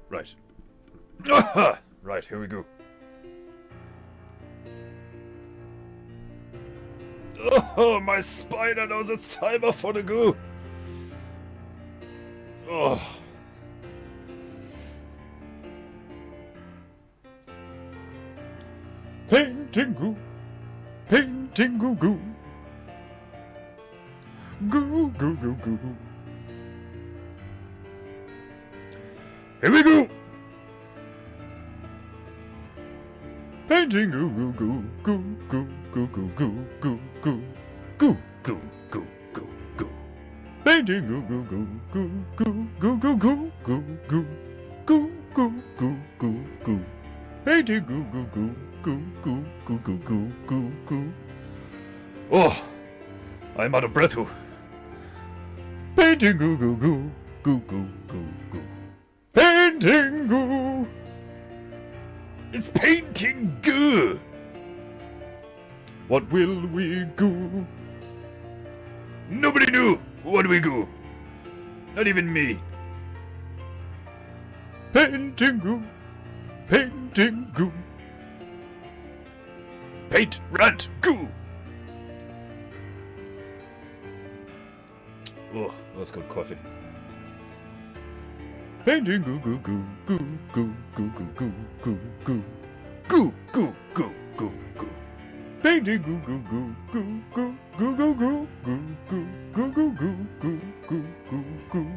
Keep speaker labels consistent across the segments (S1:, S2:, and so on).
S1: Right. Right, here we go. Oh, my spider knows it's time for the goo. Oh. Painting goo. Painting goo goo. Goo goo goo goo. Here we go. Painting goo goo goo goo goo goo goo goo goo goo goo goo goo goo goo. Painting goo goo goo goo goo goo goo goo goo goo goo goo goo goo goo. Painting goo goo goo goo goo goo goo goo goo goo. Oh, I'm out of breath. Painting goo goo goo goo goo goo goo. Painting goo. It's painting goo. What will we goo? Nobody knew. What do we goo? Not even me. Painting goo. Painting goo. Paint, rant, goo. Oh, that's good coffee. Painting goo goo goo goo goo goo goo goo goo goo goo goo goo goo. Painting goo goo goo goo goo goo goo goo goo goo goo goo goo goo goo goo.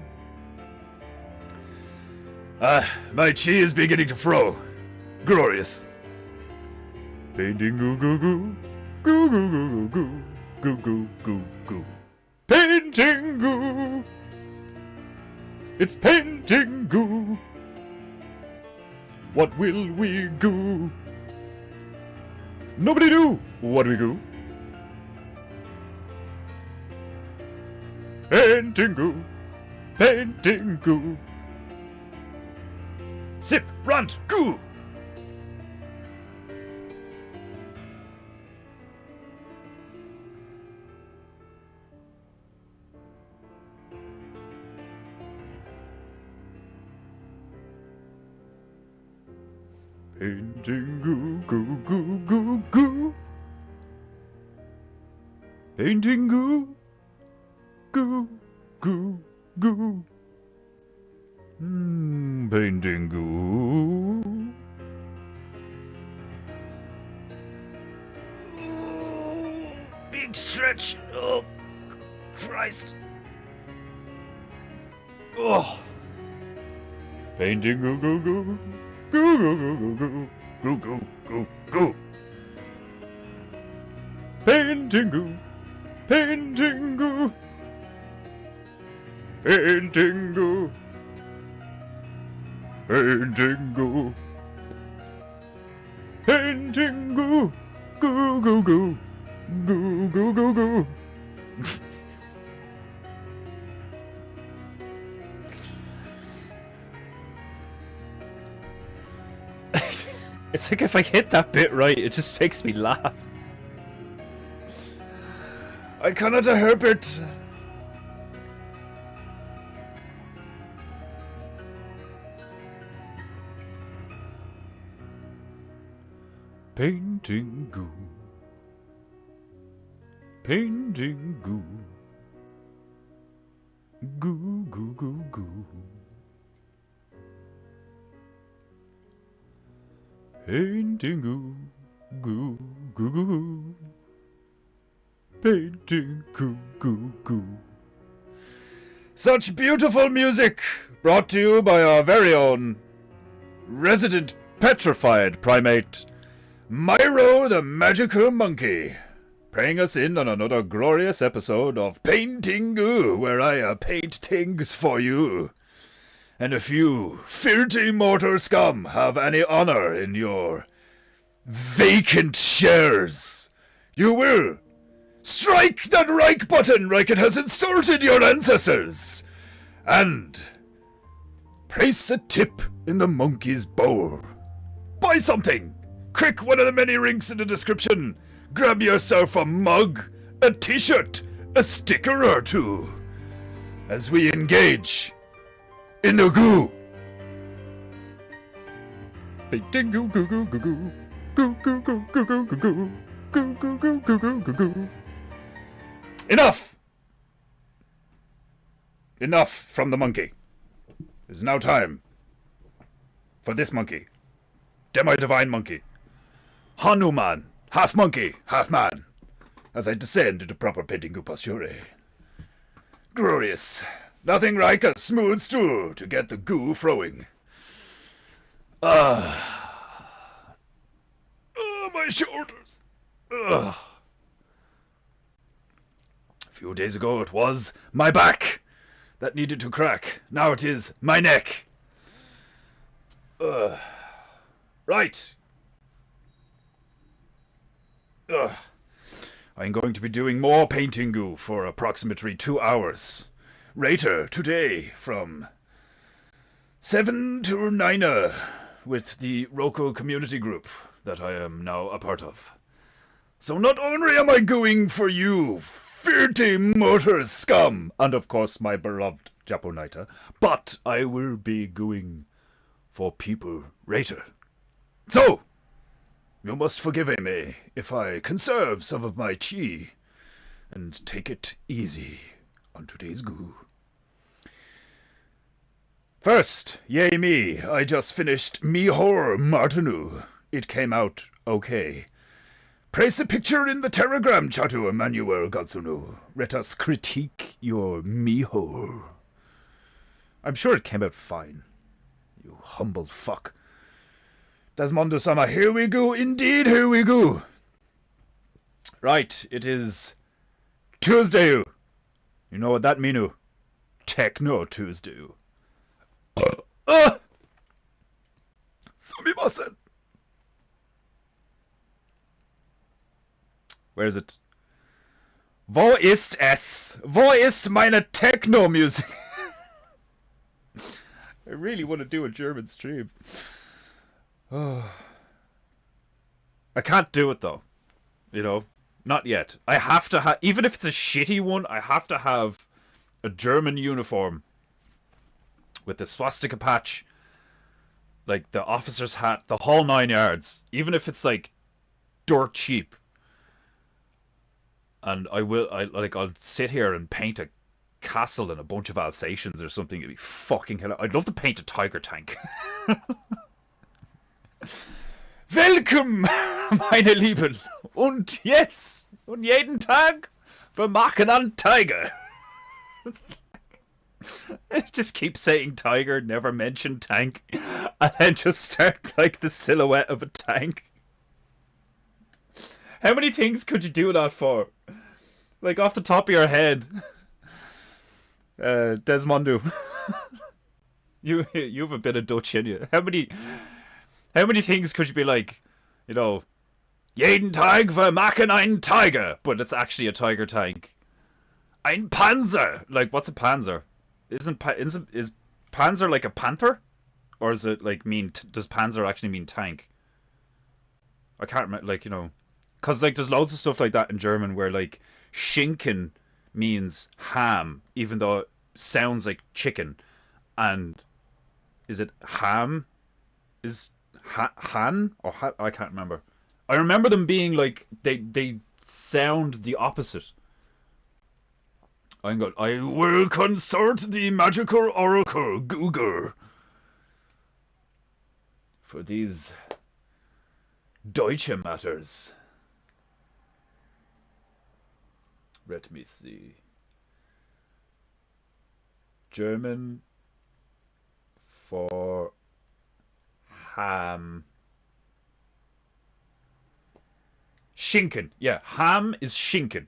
S1: My chi is beginning to flow. Glorious. Painting goo goo goo goo goo goo goo goo goo goo goo. Painting goo. It's painting goo. What will we goo? Nobody knew. What do we goo? Painting goo. Painting goo. Sip, rant, goo. Painting goo goo goo goo goo. Painting goo goo goo goo. Painting goo. Oh, big stretch. Oh, Christ. Oh. Painting goo goo goo. Goo goo goo goo goo goo goo goo goo. Painting goo. Painting goo. Painting goo. Painting goo. Painting goo. Goo goo goo. Goo goo goo goo. It's like if I hit that bit right, it just makes me laugh. I cannot help it. Painting goo. Painting goo. Goo goo goo goo. Painting goo. Goo goo goo goo. Painting goo goo goo. Such beautiful music brought to you by our very own resident petrified primate, Myro the Magical Monkey, praying us in on another glorious episode of PEINTEINGU, where I paint things for you. And if you, filthy mortal scum, have any honor in your vacant shares, you will strike that like button like it has insulted your ancestors, and place a tip in the monkey's bowl. Buy something! Click one of the many links in the description grab yourself a mug, a t-shirt, a sticker or two, as we engage in the goo. Paintingu goo goo goo goo. Goo goo goo goo goo goo goo. Goo goo goo goo goo goo goo. Enough! Enough from the monkey. It is now time for this monkey. Demi-divine monkey. Hanuman, half monkey, half man. As I descend into proper Paintingu posture. Glorious. Nothing like a smooth stool to get the goo flowing. Oh, my shoulders. A few days ago it was my back that needed to crack. Now it is my neck. Right. I'm going to be doing more Paintingu for approximately 2 hours. Later today from 7 to 9 with the local community group that I am now a part of. So not only am I going for you, filthy mortar scum, and of course my beloved Japonaita, but I will be going for people later. So, you must forgive me if I conserve some of my chi and take it easy on today's goo. First, yay me, I just finished Mihor Martinu. It came out okay. Place a picture in the Telegram chatu, Emmanuel Gatsunu. Let us critique your Mihor. I'm sure it came out fine. You humble fuck. Desmondo-sama, here we go. Indeed, here we go. Right, it is Tuesday. You know what that means? Techno Tuesday. Sumimasen. Where is it? Wo ist es? Wo ist meine Techno-Music? I really want to do a German stream. I can't do it though. You know? Not yet. I have to have... Even if it's a shitty one, I have to have a German uniform with the swastika patch, like the officer's hat, the whole 9 yards. Even if it's like dirt cheap. And I'll sit here and paint a castle and a bunch of Alsatians or something. It'd be fucking hell. I'd love to paint a tiger tank. Welcome, meine Lieben. Und jetzt und jeden Tag wir machen einen Tiger. Just keep saying tiger, never mention tank, and then just start like the silhouette of a tank. How many things could you do that for? Like off the top of your head. Desmondo. You have a bit of Dutch in you. How many things could you be like, you know, jeden Tag wir machen einen Tiger, but it's actually a tiger tank. Ein Panzer. Like, what's a panzer? Is Panzer like a panther? Or is it like does Panzer actually mean tank? I can't remember, like, you know. Because, like, there's loads of stuff like that in German where, like, Schinken means ham, even though it sounds like chicken. And is it ham? Is Han? Or I can't remember. I remember them being, like, they sound the opposite. I will consult the magical oracle, Google, for these Deutsche matters. Let me see. German for ham. Schinken. Yeah, ham is Schinken.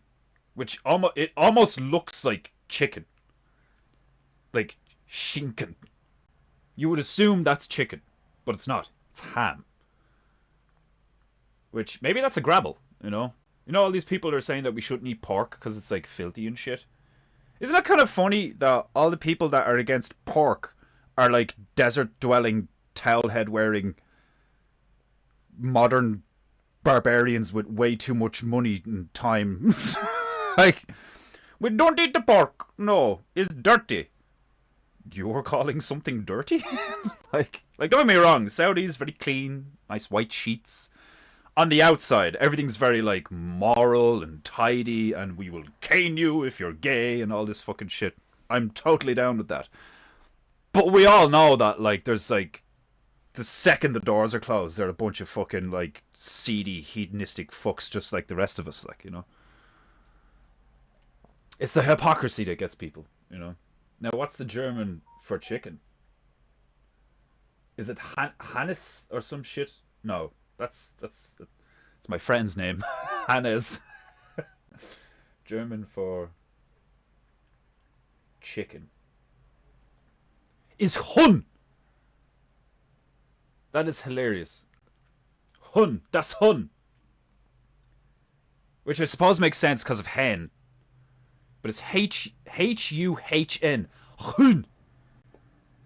S1: Which almost looks like chicken. Like Schinken. You would assume that's chicken, but it's not. It's ham. Which, maybe that's a grabble, you know? You know all these people are saying that we shouldn't eat pork because it's like filthy and shit? Isn't that kind of funny that all the people that are against pork are like desert-dwelling, towel head-wearing, modern barbarians with way too much money and time. Like, we don't eat the pork. No, it's dirty. You're calling something dirty? like, don't get me wrong. Saudi's very clean, nice white sheets. On the outside, everything's very, like, moral and tidy, and we will cane you if you're gay and all this fucking shit. I'm totally down with that. But we all know that, like, there's, like, the second the doors are closed, they're a bunch of fucking, like, seedy, hedonistic fucks just like the rest of us, like, you know? It's the hypocrisy that gets people, you know? Now, what's the German for chicken? Is it Hannes or some shit? No, that's it's my friend's name. Hannes. German for chicken is Hun. That is hilarious. Hun. Das Hun. Which I suppose makes sense because of hen. But it's H-U-H-N. Hun.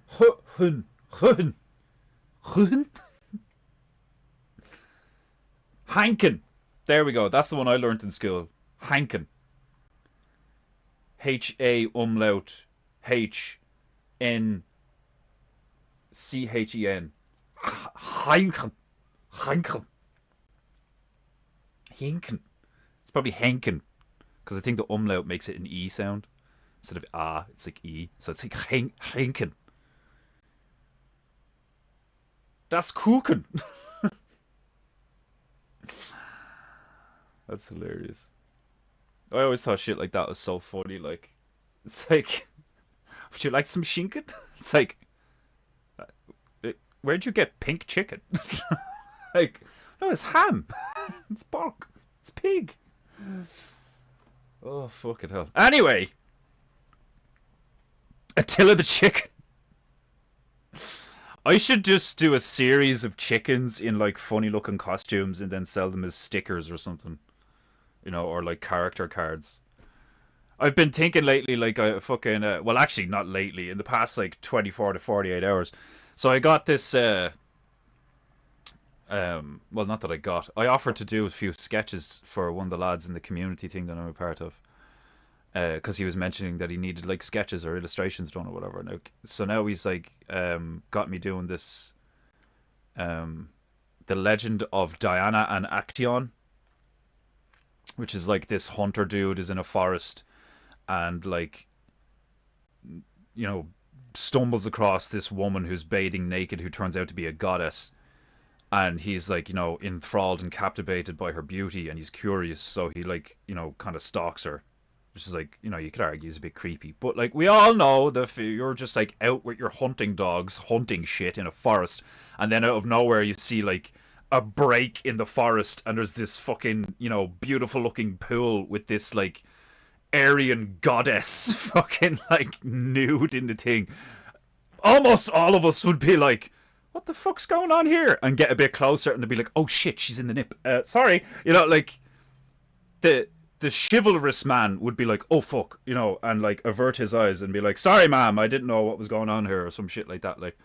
S1: Hun. Hun. Hun. Hanken. There we go. That's the one I learned in school. Hanken. H-A umlaut. H-N-C-H-E-N. Heinken. Heinken. Hinken. It's probably Henken. Because I think the umlaut makes it an E sound. Instead of A, it's like E. So it's like Henken. Das Kuchen. That's hilarious. I always thought shit like that was so funny. Like, it's like, would you like some Schinken? It's like, where'd you get pink chicken? Like, no, it's ham. It's pork. It's pig. Oh, fucking hell. Anyway, Attila the chicken. I should just do a series of chickens in, like, funny looking costumes and then sell them as stickers or something. You know, or, like, character cards. I've been thinking lately, like, I fucking, well, actually, not lately, in the past, like, 24 to 48 hours. So I got this, well, not that I got. I offered to do a few sketches for one of the lads in the community thing that I'm a part of. Because he was mentioning that he needed, like, sketches or illustrations done or whatever. Now, so now he's, like, got me doing this, The Legend of Diana and Actaeon, which is, like, this hunter dude is in a forest and, like, you know, stumbles across this woman who's bathing naked who turns out to be a goddess. And he's, like, you know, enthralled and captivated by her beauty, and he's curious, so he, like, you know, kind of stalks her. Which is, like, you know, you could argue is a bit creepy. But, like, we all know that if you're just, like, out with your hunting dogs, hunting shit in a forest, and then out of nowhere you see, like, a break in the forest, and there's this fucking, you know, beautiful looking pool with this, like, Aryan goddess fucking, like, nude in the thing. Almost all of us would be like, what the fuck's going on here? And get a bit closer, and they'd be like, oh shit, she's in the nip. Sorry. You know, like, the chivalrous man would be like, oh fuck, you know, and, like, avert his eyes and be like, sorry ma'am, I didn't know what was going on here, or some shit like that. Like,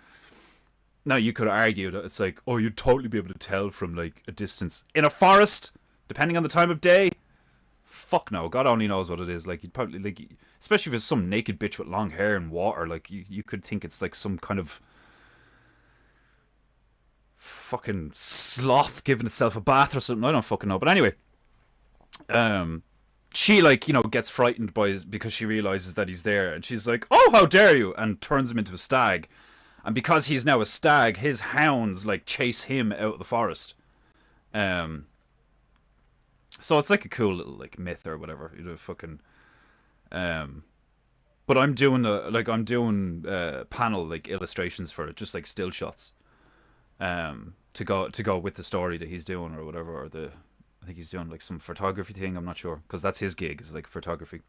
S1: now you could argue that it's like, oh, you'd totally be able to tell from, like, a distance. In a forest, depending on the time of day, fuck no, God only knows what it is. Like, you'd probably, like, especially if it's some naked bitch with long hair and water, like, you could think it's, like, some kind of fucking sloth giving itself a bath or something. I don't fucking know. But anyway, she, like, you know, gets frightened because she realizes that he's there, and she's like, oh, how dare you, and turns him into a stag. And because he's now a stag, his hounds, like, chase him out of the forest. So it's, like, a cool little, like, myth or whatever, you know, fucking. But I'm doing panel, like, illustrations for it, just, like, still shots. To go with the story that he's doing or whatever, or I think he's doing, like, some photography thing. I'm not sure, because that's his gig, is, like, photography.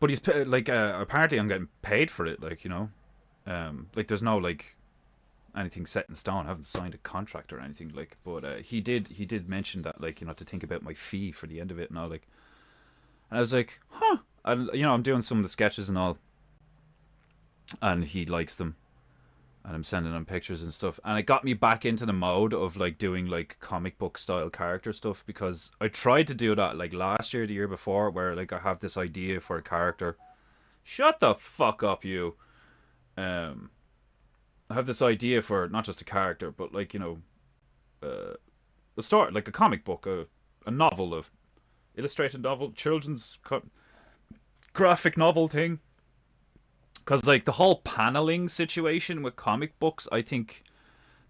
S1: But he's, like, apparently I'm getting paid for it, like, you know, like, there's no, like, anything set in stone. I haven't signed a contract or anything, like, but he did mention that, like, you know, to think about my fee for the end of it and all, like, and I was like, huh, you know, I'm doing some of the sketches and all, and he likes them. and I'm sending them pictures and stuff, and it got me back into the mode of like doing like comic book style character stuff, because I tried to do that like last year, the year before, where like I have this idea for a character. Shut the fuck up, you. Um, I have this idea for not just a character, but like, you know, a story, like a comic book, a novel, a illustrated novel, children's graphic novel thing. Because like the whole paneling situation with comic books, I think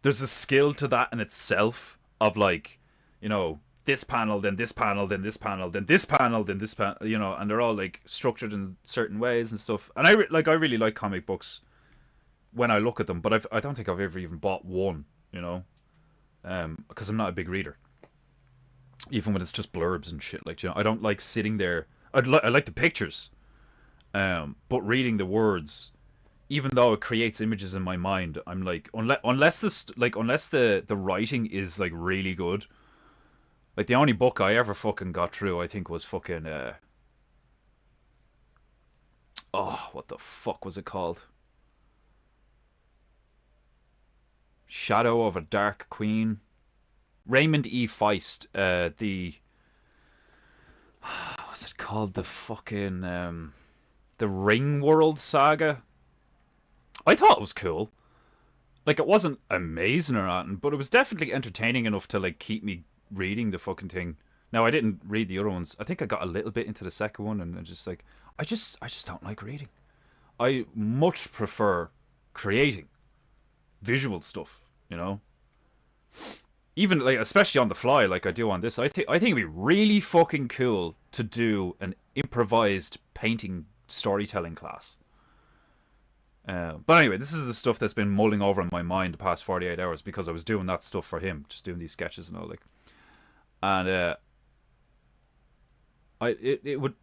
S1: there's a skill to that in itself. Of like, you know, this panel, then this panel, then this panel, then this panel, then this panel, you know, and they're all like structured in certain ways and stuff. And I really like comic books when I look at them, but I don't think I've ever even bought one, you know, because I'm not a big reader. Even when it's just blurbs and shit, like, you know, I don't like sitting there. I like the pictures, but reading the words, even though it creates images in my mind, I'm like, unless the writing is like really good. Like the only book I ever fucking got through, I think, was fucking oh, what the fuck was it called? Shadow of a Dark Queen. Raymond E. Feist. The what's it called? The fucking the Ring World saga. I thought it was cool. Like, it wasn't amazing or anything, but it was definitely entertaining enough to like keep me reading the fucking thing. Now I didn't read the other ones. I think I got a little bit into the second one, and I just like I just don't like reading. I much prefer creating visual stuff, you know. Even like, especially on the fly, like I do on this. I think it'd be really fucking cool to do an improvised painting storytelling class. But anyway, this is the stuff that's been mulling over in my mind the past 48 hours, because I was doing that stuff for him, just doing these sketches and all, like. And it would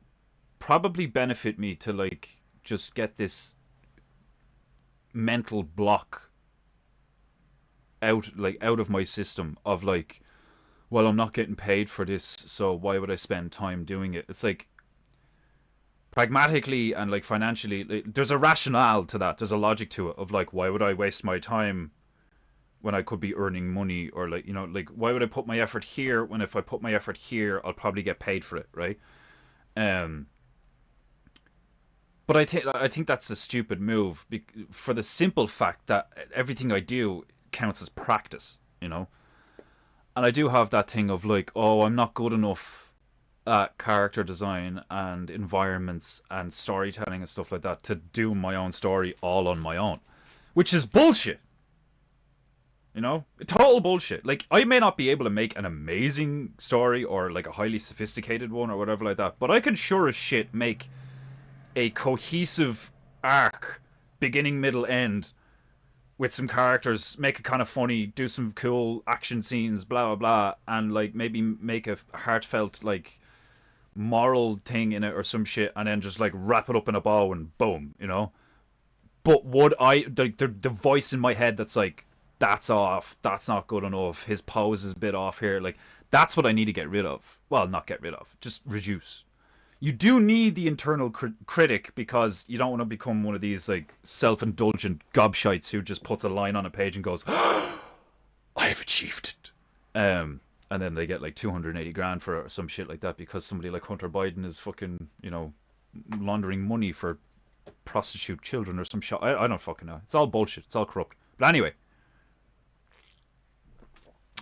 S1: probably benefit me to like just get this mental block out of my system of like, well, I'm not getting paid for this, so why would I spend time doing it? It's like, pragmatically and like financially, like, there's a rationale to that. There's a logic to it of like, why would I waste my time when I could be earning money? Or like, you know, like, why would I put my effort here when if I put my effort here, I'll probably get paid for it, right? Um, but I think that's a stupid move, for the simple fact that everything I do counts as practice, you know. And I do have that thing of like, oh, I'm not good enough at character design and environments and storytelling and stuff like that to do my own story all on my own, which is bullshit. You know, total bullshit. Like, I may not be able to make an amazing story or like a highly sophisticated one or whatever like that, but I can sure as shit make a cohesive arc, beginning, middle, end, with some characters, make it kind of funny, do some cool action scenes, blah blah blah, and like maybe make a heartfelt like moral thing in it or some shit, and then just like wrap it up in a bow and boom, you know. But would I, like, the voice in my head that's like, that's off, that's not good enough, his pose is a bit off here, like, that's what I need to get rid of. Well, not get rid of, just reduce. You do need the internal critic, because you don't want to become one of these like self-indulgent gobshites who just puts a line on a page and goes, I have achieved it. And then they get like 280 grand for it or some shit like that, because somebody like Hunter Biden is fucking, you know, laundering money for prostitute children or some shit. I don't fucking know. It's all bullshit. It's all corrupt. But anyway,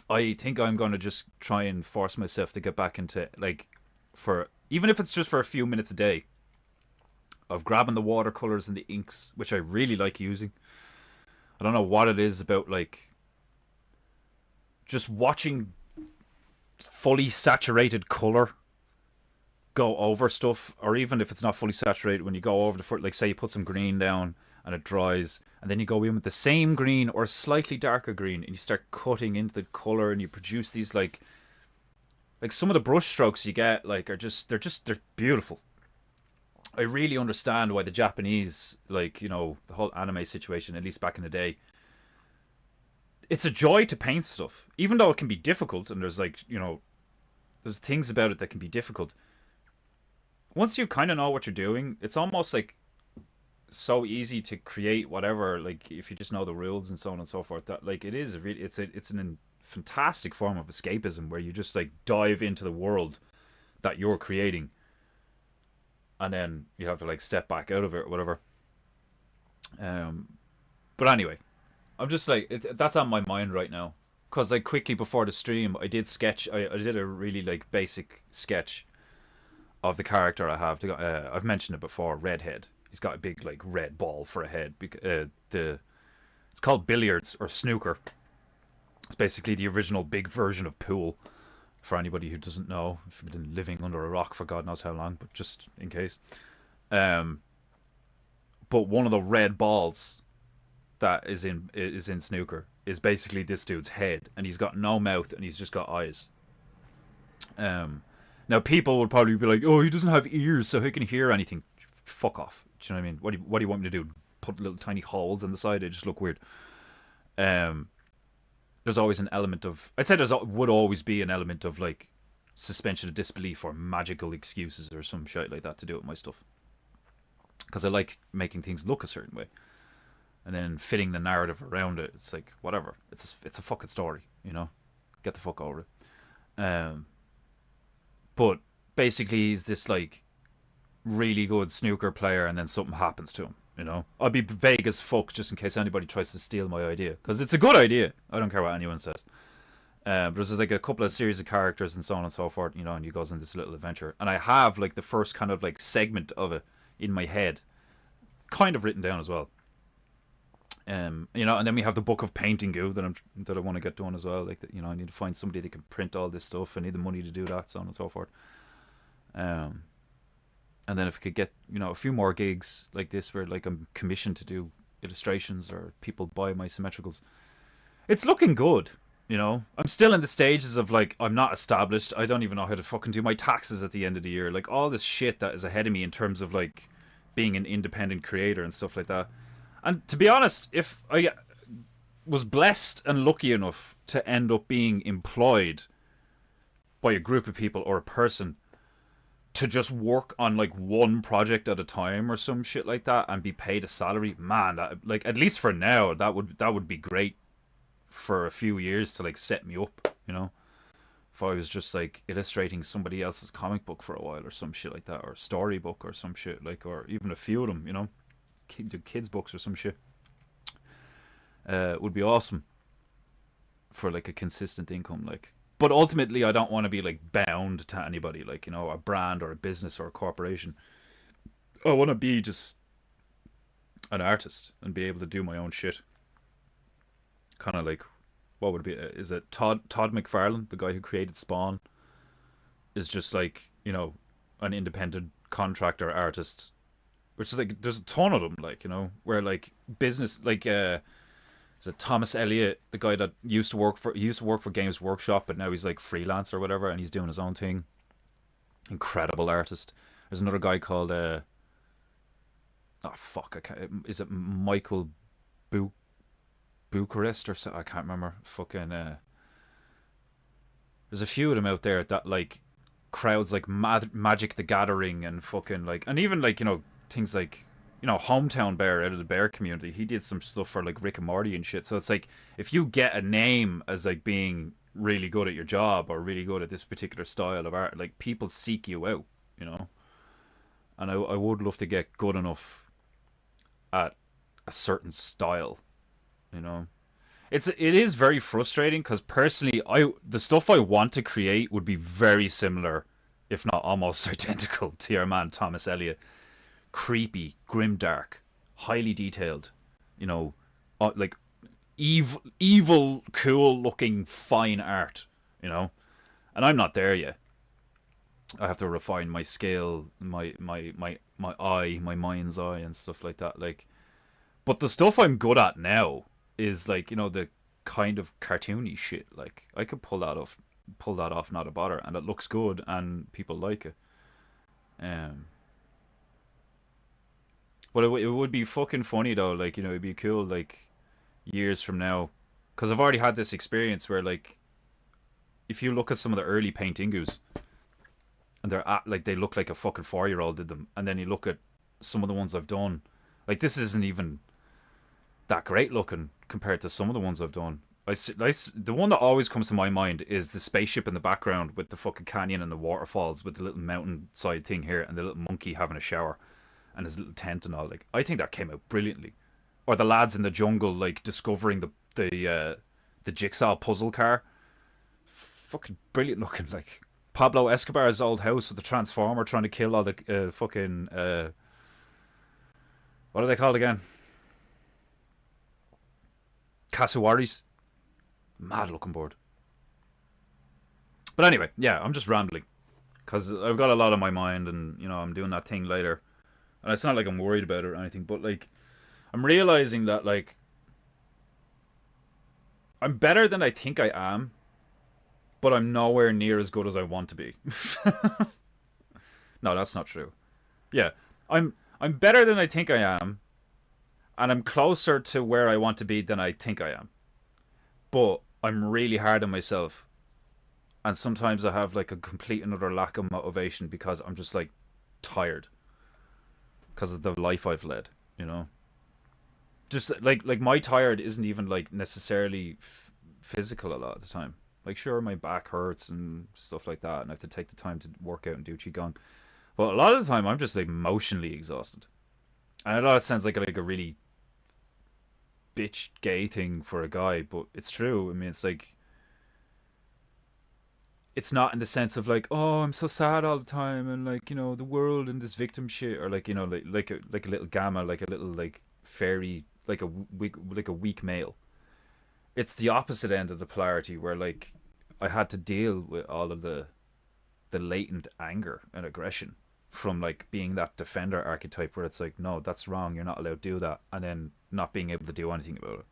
S1: I think I'm going to just try and force myself to get back into, like, for, even if it's just for a few minutes a day, of grabbing the watercolors and the inks, which I really like using. I don't know what it is about, like, just watching fully saturated color go over stuff, or even if it's not fully saturated, when you go over the, like, say you put some green down and it dries, and then you go in with the same green or a slightly darker green, and you start cutting into the color, and you produce these like some of the brush strokes you get, like, are just they're beautiful. I really understand why the Japanese, like, you know, the whole anime situation, at least back in the day, it's a joy to paint stuff, even though it can be difficult, and there's, like, you know, there's things about it that can be difficult. Once you kind of know what you're doing, it's almost like
S2: so easy to create whatever, like if you just know the rules and so on and so forth. That like it is a really, it's an fantastic form of escapism where you just like dive into the world that you're creating, and then you have to like step back out of it or whatever. Um, but anyway, I'm just like that's on my mind right now. Cause like quickly before the stream, I did sketch. I did a really like basic sketch of the character I have. I've mentioned it before. Redhead. He's got a big like red ball for a head. The It's called billiards or snooker. It's basically the original big version of pool. For anybody who doesn't know, if you've been living under a rock for God knows how long, but just in case. Um, but one of the red balls that is in snooker is basically this dude's head, and he's got no mouth and he's just got eyes. Um, Now people would probably be like, "Oh, he doesn't have ears, so he can hear anything." Fuck off. Do you know what I mean? What do you want me to do? Put little tiny holes in the side? It just look weird. Um, there's always an element of, I'd say there would always be an element of like suspension of disbelief or magical excuses or some shit like that to do with my stuff, because I like making things look a certain way and then fitting the narrative around it. It's like whatever. It's a fucking story, you know. Get the fuck over it. But basically, he's this like really good snooker player, and then something happens to him. You know, I'll be vague as fuck just in case anybody tries to steal my idea, because it's a good idea. I don't care what anyone says. But there's like a couple of series of characters and so on and so forth, you know, and he goes on this little adventure. And I have like the first kind of like segment of it in my head, kind of written down as well. You know, and then we have the book of PEINTEINGU that I want to get done as well. Like, you know, I need to find somebody that can print all this stuff. I need the money to do that, so on and so forth. Um, and then if I could get, you know, a few more gigs like this where like I'm commissioned to do illustrations or people buy my symmetricals, it's looking good. You know, I'm still in the stages of like I'm not established. I don't even know how to fucking do my taxes at the end of the year. Like all this shit that is ahead of me in terms of like being an independent creator and stuff like that. And to be honest, if I was blessed and lucky enough to end up being employed by a group of people or a person to just work on like one project at a time or some shit like that and be paid a salary, man, that, like at least for now, that would be great for a few years to like set me up, you know. If I was just like illustrating somebody else's comic book for a while or some shit like that, or storybook or some shit like, or even a few of them, you know, kids books or some shit, would be awesome for like a consistent income, like. But ultimately, I don't want to be like bound to anybody, like, you know, a brand or a business or a corporation. I want to be just an artist and be able to do my own shit. Kind of like, what would it be? Is it Todd McFarlane, the guy who created Spawn, is just like, you know, an independent contractor artist, which is like there's a ton of them, like, you know, where like business like is it Thomas Elliott, the guy that used to work for Games Workshop, but now he's like freelance or whatever, and he's doing his own thing. Incredible artist. There's another guy called oh fuck, I can't, is it Michael Bu- Bucharest or so? I can't remember. Fucking there's a few of them out there that like crowds like Magic the Gathering and fucking like, and even like, you know, things like, you know, Hometown Bear out of the bear community. He did some stuff for like Rick and Morty and shit. So it's like if you get a name as like being really good at your job or really good at this particular style of art, like people seek you out, you know. And I would love to get good enough at a certain style, you know. It is very frustrating because personally, the stuff I want to create would be very similar, if not almost identical, to your man Thomas Elliott. Creepy, grimdark, highly detailed, you know, like evil, cool looking, fine art, you know. And I'm not there yet. I have to refine my scale, my eye, my mind's eye, and stuff like that. Like, but the stuff I'm good at now is like, you know, the kind of cartoony shit. Like I could pull that off, not a bother, and it looks good, and people like it. Um, but it would be fucking funny though. Like, you know, it'd be cool like years from now, because I've already had this experience where like if you look at some of the early Paintingus and they're at, like they look like a fucking 4-year-old did them, and then you look at some of the ones I've done Like, this isn't even that great looking compared to some of the ones I've done. The one that always comes to my mind is the spaceship in the background with the fucking canyon and the waterfalls with the little mountainside thing here and the little monkey having a shower and his little tent and all. Like, I think that came out brilliantly. Or the lads in the jungle, like, discovering the jigsaw puzzle car. Fucking brilliant looking. Like, Pablo Escobar's old house with the transformer trying to kill all the fucking what are they called again? Cassowaries. Mad looking board. But anyway, yeah, I'm just rambling because I've got a lot on my mind, and you know I'm doing that thing later, and it's not like I'm worried about it or anything, but like I'm realizing that like I'm better than I think I am, but I'm nowhere near as good as I want to be. No, that's not true. Yeah, I'm better than I think I am, and I'm closer to where I want to be than I think I am. But I'm really hard on myself, and sometimes I have like a complete and utter lack of motivation because I'm just like tired because of the life I've led, you know. Just like my tired isn't even like necessarily physical a lot of the time. Like, sure, my back hurts and stuff like that, and I have to take the time to work out and do qigong. But a lot of the time, I'm just like emotionally exhausted, and I know it sounds like a really bitch gay thing for a guy, but it's true. I mean, it's like, it's not in the sense of like, oh, I'm so sad all the time, and like, you know, the world and this victim shit, or like, you know, like a little gamma, like a little like fairy, like a weak male. It's the opposite end of the polarity where like I had to deal with all of the latent anger and aggression from like being that defender archetype where it's like, no, that's wrong, you're not allowed to do that, and then not being able to do anything about it.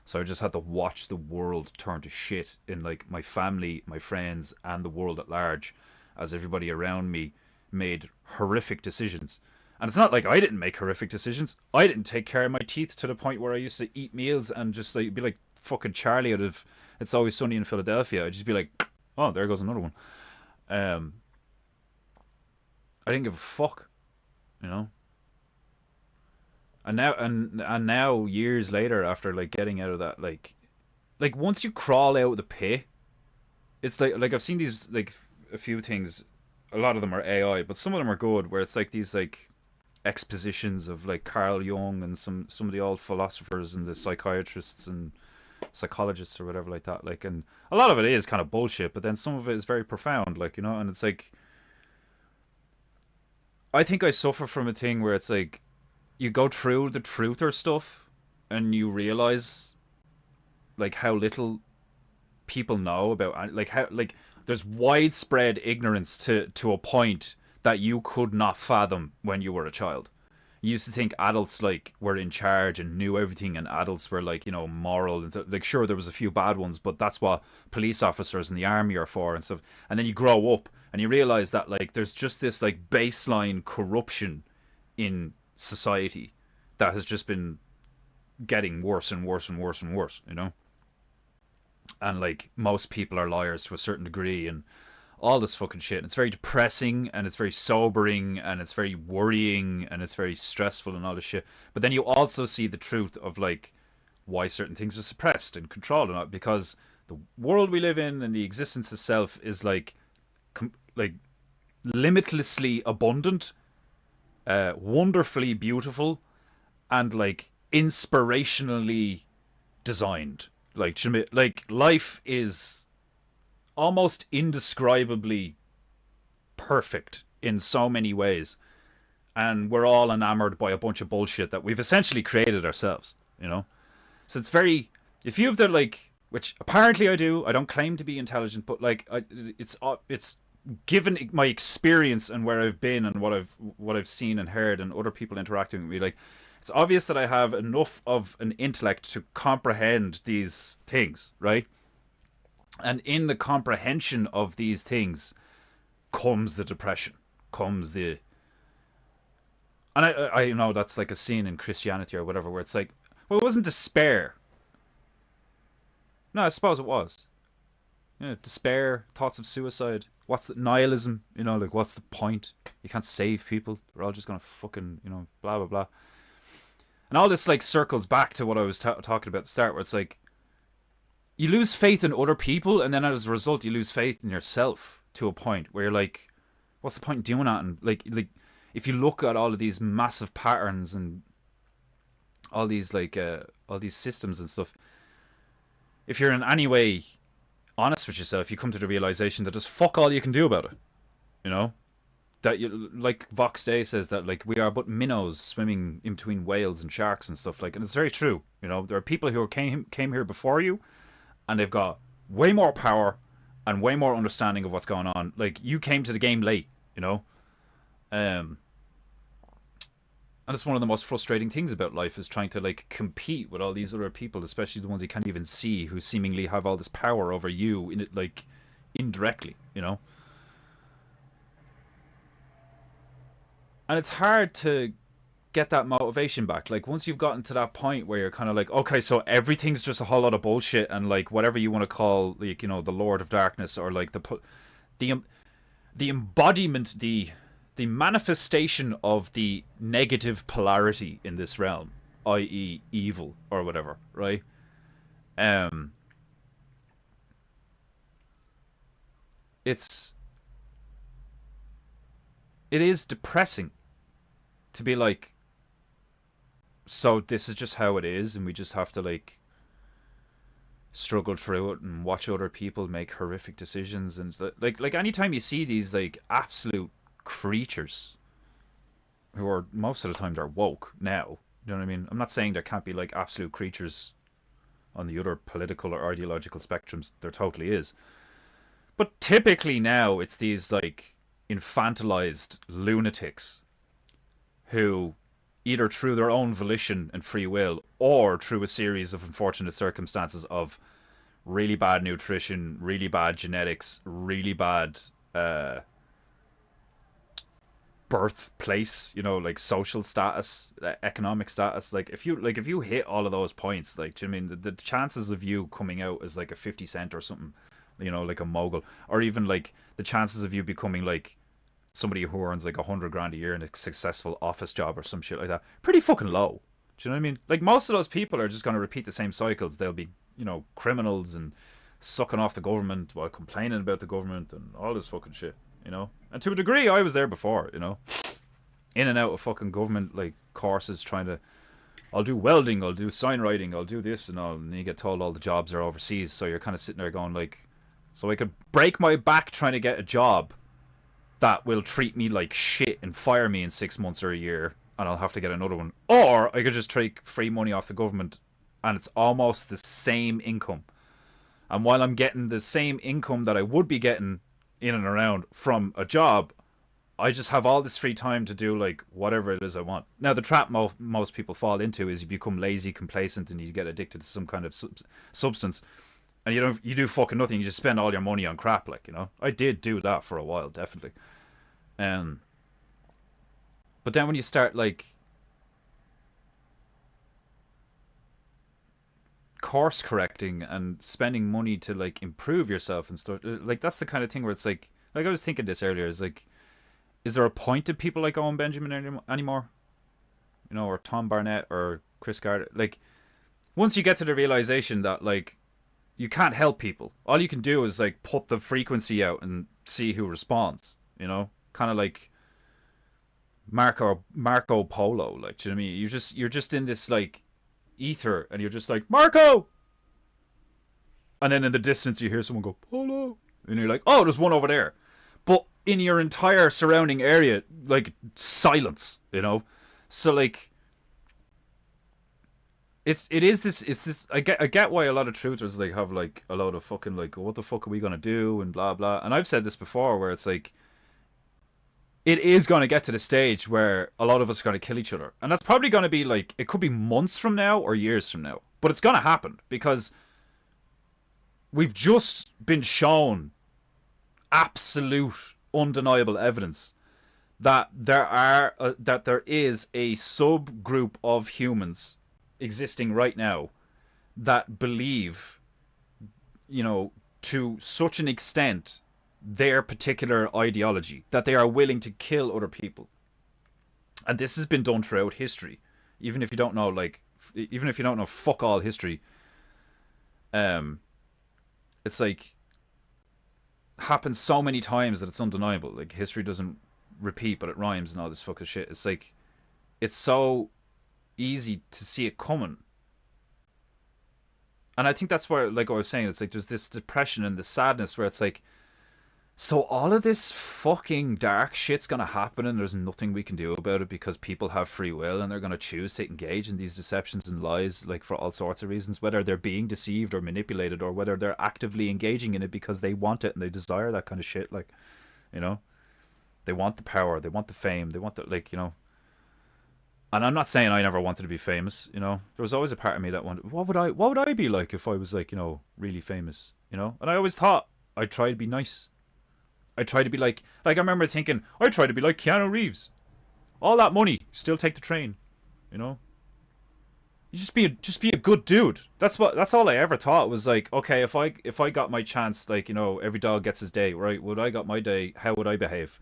S2: So I just had to watch the world turn to shit in like my family, my friends, and the world at large, as everybody around me made horrific decisions. And it's not like I didn't make horrific decisions. I didn't take care of my teeth to the point where I used to eat meals and just like be like fucking Charlie out of It's Always Sunny in Philadelphia. I'd just be like, oh, there goes another one. I didn't give a fuck, you know. And now years later, after like getting out of that, like once you crawl out of the pit, it's like I've seen these like a few things. A lot of them are AI, but some of them are good. Where it's like these like expositions of like Carl Jung and some of the old philosophers and the psychiatrists and psychologists or whatever like that. Like, and a lot of it is kind of bullshit, but then some of it is very profound. Like, you know, and it's like, I think I suffer from a thing where it's like you go through the truther stuff and you realize like how little people know about, like how like there's widespread ignorance to a point that you could not fathom when you were a child. You used to think adults like were in charge and knew everything, and adults were like, you know, moral and so, like, sure, there was a few bad ones, but that's what police officers in the army are for and stuff. And then you grow up and you realize that like there's just this like baseline corruption in society that has just been getting worse and worse and worse and worse, you know. And like most people are liars to a certain degree and all this fucking shit. And it's very depressing and it's very sobering and it's very worrying and it's very stressful and all this shit. But then you also see the truth of like why certain things are suppressed and controlled and all, because the world we live in and the existence itself is like limitlessly abundant, wonderfully beautiful, and like inspirationally designed. Like life is almost indescribably perfect in so many ways, and we're all enamored by a bunch of bullshit that we've essentially created ourselves, you know. So it's very, if you have the like, which apparently I do, I don't claim to be intelligent, but like it's given my experience and where I've been and what I've seen and heard and other people interacting with me, like it's obvious that I have enough of an intellect to comprehend these things, right? And in the comprehension of these things comes the depression, comes the... And I know that's like a scene in Christianity or whatever where it's like, well, it wasn't despair. No, I suppose it was. Yeah, despair, thoughts of suicide. What's the nihilism? You know, like, what's the point? You can't save people. We're all just gonna fucking, you know, blah, blah, blah. And all this like circles back to what I was talking about at the start, where it's like you lose faith in other people, and then as a result, you lose faith in yourself to a point where you're like, what's the point in doing that? And like if you look at all of these massive patterns and all these systems and stuff, if you're in any way honest with yourself, you come to the realization that there's fuck all you can do about it. You know, that you, like Vox Day says, that like we are but minnows swimming in between whales and sharks and stuff, like, and it's very true. You know, there are people who came here before you, and they've got way more power and way more understanding of what's going on. Like, you came to the game late, you know. And it's one of the most frustrating things about life, is trying to like compete with all these other people, especially the ones you can't even see, who seemingly have all this power over you in it, like indirectly, you know. And it's hard to get that motivation back. Like, once you've gotten to that point where you're kind of like, okay, so everything's just a whole lot of bullshit, and like whatever you want to call, like, you know, the Lord of Darkness, or like the embodiment, the manifestation of the negative polarity in this realm, i.e. evil or whatever, right? It is depressing to be like, so this is just how it is, and we just have to like struggle through it and watch other people make horrific decisions. And like anytime you see these like absolute creatures who are, most of the time, they're woke now, you know what I mean? I'm not saying there can't be like absolute creatures on the other political or ideological spectrums. There totally is. But typically now it's these like infantilized lunatics who, either through their own volition and free will, or through a series of unfortunate circumstances of really bad nutrition, really bad genetics, really bad birthplace, you know, like social status, economic status, like if you hit all of those points, like, do you mean the chances of you coming out as like a 50 Cent or something, you know, like a mogul, or even like the chances of you becoming like somebody who earns like 100 grand a year in a successful office job or some shit like that, pretty fucking low. Do you know what I mean? Like, most of those people are just going to repeat the same cycles. They'll be, you know, criminals and sucking off the government while complaining about the government and all this fucking shit, you know? And to a degree, I was there before, you know? In and out of fucking government, like, courses, trying to, I'll do welding, I'll do sign writing, I'll do this and all, and you get told all the jobs are overseas, so you're kind of sitting there going like, so I could break my back trying to get a job that will treat me like shit and fire me in 6 months or a year, and I'll have to get another one. Or I could just take free money off the government, and it's almost the same income. And while I'm getting the same income that I would be getting in and around from a job, I just have all this free time to do like whatever it is I want. Now, the trap most people fall into is you become lazy, complacent, and you get addicted to some kind of substance, and you do fucking nothing. You just spend all your money on crap, like, you know. I did do that for a while, definitely. But then when you start like course correcting and spending money to like improve yourself and stuff, like, that's the kind of thing where it's like I was thinking this earlier, is like, is there a point to people like Owen Benjamin anymore, you know, or Tom Barnett or Chris Gardner? Like, once you get to the realization that like you can't help people, all you can do is like put the frequency out and see who responds, you know, kind of like Marco Polo, like, do you know what I mean? You're just in this like ether, and you're just like, Marco, and then in the distance you hear someone go, Polo, and you're like, oh, there's one over there. But in your entire surrounding area, like, silence, you know? So like, it's this I get why a lot of truthers like have like a lot of fucking like, what the fuck are we gonna do and blah blah. And I've said this before, where it's like, it is going to get to the stage where a lot of us are going to kill each other. And that's probably going to be like, it could be months from now or years from now. But it's going to happen, because we've just been shown absolute, undeniable evidence that there is a subgroup of humans existing right now that believe, you know, to such an extent, their particular ideology, that they are willing to kill other people. And this has been done throughout history. even if you don't know even if you don't know fuck all history, it's like happens so many times that it's undeniable. Like history doesn't repeat, but it rhymes and all this fucking shit. It's like it's so easy to see it coming. And I think that's where, like I was saying, it's like there's this depression and this sadness where it's like, so all of this fucking dark shit's gonna happen and there's nothing we can do about it because people have free will and they're gonna choose to engage in these deceptions and lies, like for all sorts of reasons, whether they're being deceived or manipulated or whether they're actively engaging in it because they want it and they desire that kind of shit. Like, you know, they want the power, they want the fame, they want the, like, you know. And I'm not saying I never wanted to be famous, you know. There was always a part of me that wondered, what would I be like if I was, like, you know, really famous, you know? And I always thought I'd try to be nice. I'd try to be like I remember thinking, I'd try to be like Keanu Reeves. All that money, still take the train, you know? You just be a good dude. That's all I ever thought was like, okay, if I got my chance, like, you know, every dog gets his day, right? Would I got my day, how would I behave?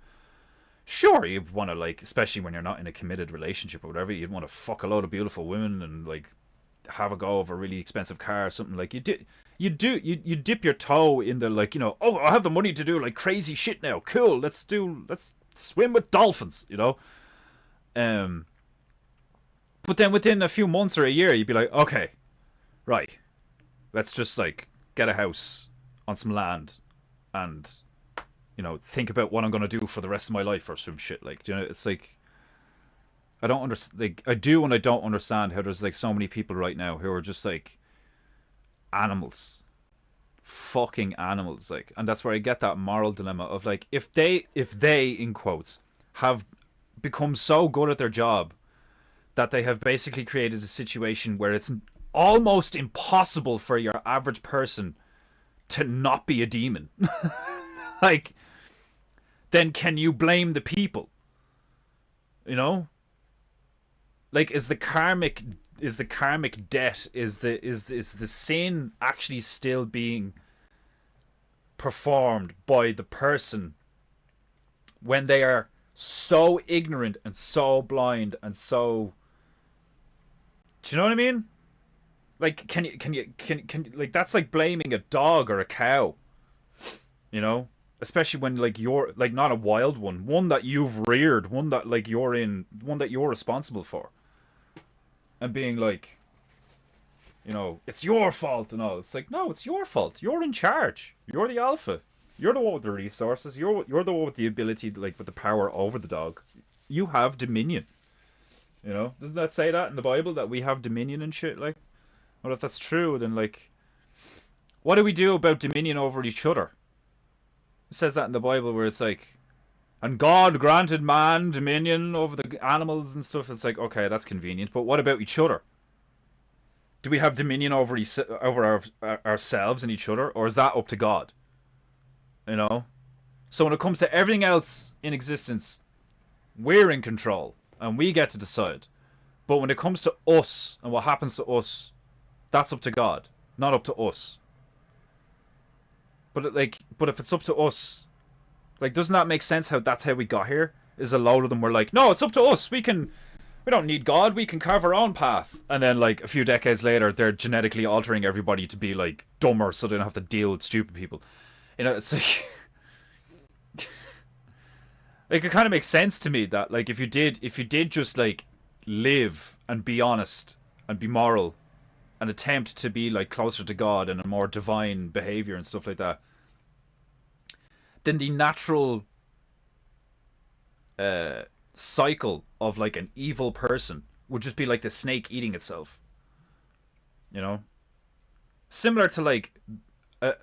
S2: Sure, you'd want to, like, especially when you're not in a committed relationship or whatever, you'd want to fuck a load of beautiful women and, like, have a go of a really expensive car or something. Like, you dip your toe in the, like, you know, oh, I have the money to do, like, crazy shit now. Cool, let's swim with dolphins, you know? But then within a few months or a year, you'd be like, okay, right, let's just, like, get a house on some land and, you know, think about what I'm gonna do for the rest of my life or some shit. Like, you know, it's like, I don't understand. Like, I do and I don't understand how there's, like, so many people right now who are just, like, animals, fucking animals. Like, and that's where I get that moral dilemma of, like, if they in quotes have become so good at their job that they have basically created a situation where it's almost impossible for your average person to not be a demon. Like, then can you blame the people? You know? Like, is the karmic debt, is the sin actually still being performed by the person when they are so ignorant and so blind and so, do you know what I mean? Like, can you like, that's like blaming a dog or a cow, you know? Especially when, like, you're, like, not a wild one that you've reared, one that, like, one that you're responsible for. And being like, you know, it's your fault and all. It's like, no, it's your fault. You're in charge. You're the alpha. You're the one with the resources. You're the one with the ability to, like, with the power over the dog. You have dominion. You know? Doesn't that say that in the Bible, that we have dominion and shit? Like, well, if that's true, then, like, what do we do about dominion over each other? It says that in the Bible where it's like, and God granted man dominion over the animals and stuff. It's like, okay, that's convenient, but what about each other? Do we have dominion over ourselves and each other, or is that up to God? You know? So when it comes to everything else in existence, we're in control, and we get to decide. But when it comes to us, and what happens to us, that's up to God, not up to us. But if it's up to us, like, doesn't that make sense how that's how we got here? Is a load of them were like, no, it's up to us. We don't need God. We can carve our own path. And then, like, a few decades later, they're genetically altering everybody to be, like, dumber so they don't have to deal with stupid people. You know, it's like, like, it kind of makes sense to me that, like, if you did just, like, live and be honest and be moral and attempt to be, like, closer to God and a more divine behavior and stuff like that, then the natural cycle of, like, an evil person would just be like the snake eating itself. You know? Similar to, like, a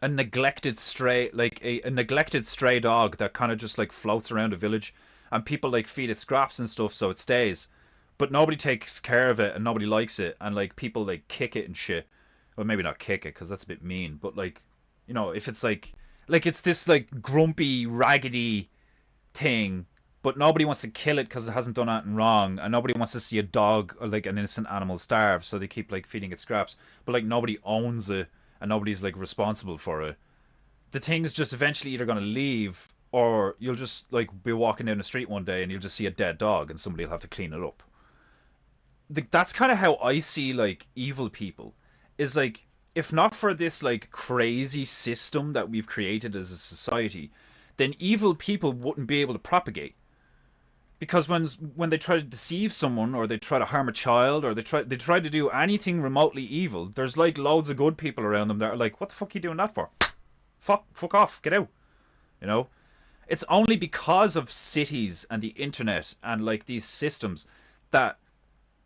S2: neglected stray, like a neglected stray dog that kind of just, like, floats around a village and people, like, feed it scraps and stuff so it stays. But nobody takes care of it and nobody likes it, and, like, people, like, kick it and shit. Well, maybe not kick it because that's a bit mean, but, like, you know, if it's like it's this, like, grumpy, raggedy thing, but nobody wants to kill it because it hasn't done anything wrong, and nobody wants to see a dog or, like, an innocent animal starve, so they keep, like, feeding it scraps. But, like, nobody owns it and nobody's, like, responsible for it. The thing's just eventually either going to leave or you'll just like be walking down the street one day and you'll just see a dead dog and somebody will have to clean it up. That's kind of how I see like evil people. Is like, if not for this like crazy system that we've created as a society, then evil people wouldn't be able to propagate. Because when they try to deceive someone, or they try to harm a child, or they try to do anything remotely evil, there's like loads of good people around them that are like, what the fuck are you doing that for? Fuck off, get out. You know? It's only because of cities and the internet and like these systems that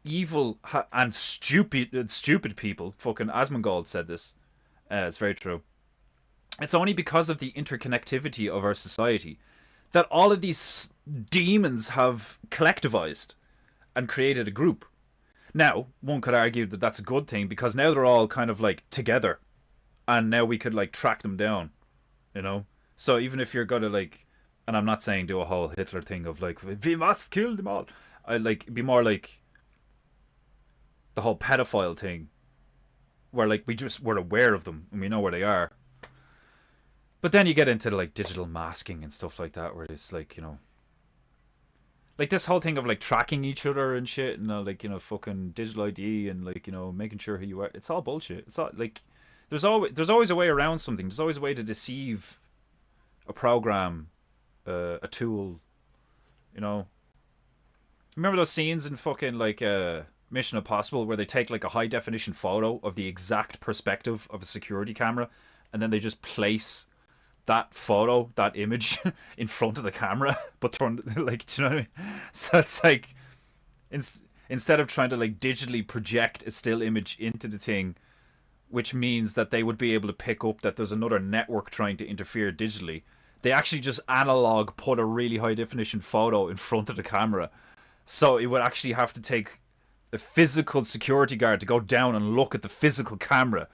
S2: evil and stupid people, fucking Asmongold said this, it's very true. It's only because of the interconnectivity of our society that all of these demons have collectivized and created a group. Now, one could argue that that's a good thing, because now they're all kind of like together, and now we could like track them down, you know? So even if you're gonna like, and I'm not saying do a whole Hitler thing of like, we must kill them all. I like, be more like the whole pedophile thing, where like we're aware of them and we know where they are. But then you get into like digital masking and stuff like that, where it's like, you know, like this whole thing of like tracking each other and shit, and like, you know, fucking digital ID and like, you know, making sure who you are. It's all bullshit. It's all like, there's always a way around something. There's always a way to deceive a program, a tool. You know, remember those scenes in fucking like Mission Impossible where they take like a high definition photo of the exact perspective of a security camera, and then they just place that photo, that image, in front of the camera, but turn, like, do you know what I mean? So it's like, instead of trying to like digitally project a still image into the thing, which means that they would be able to pick up that there's another network trying to interfere digitally, they actually just analog put a really high definition photo in front of the camera. So it would actually have to take a physical security guard to go down and look at the physical camera,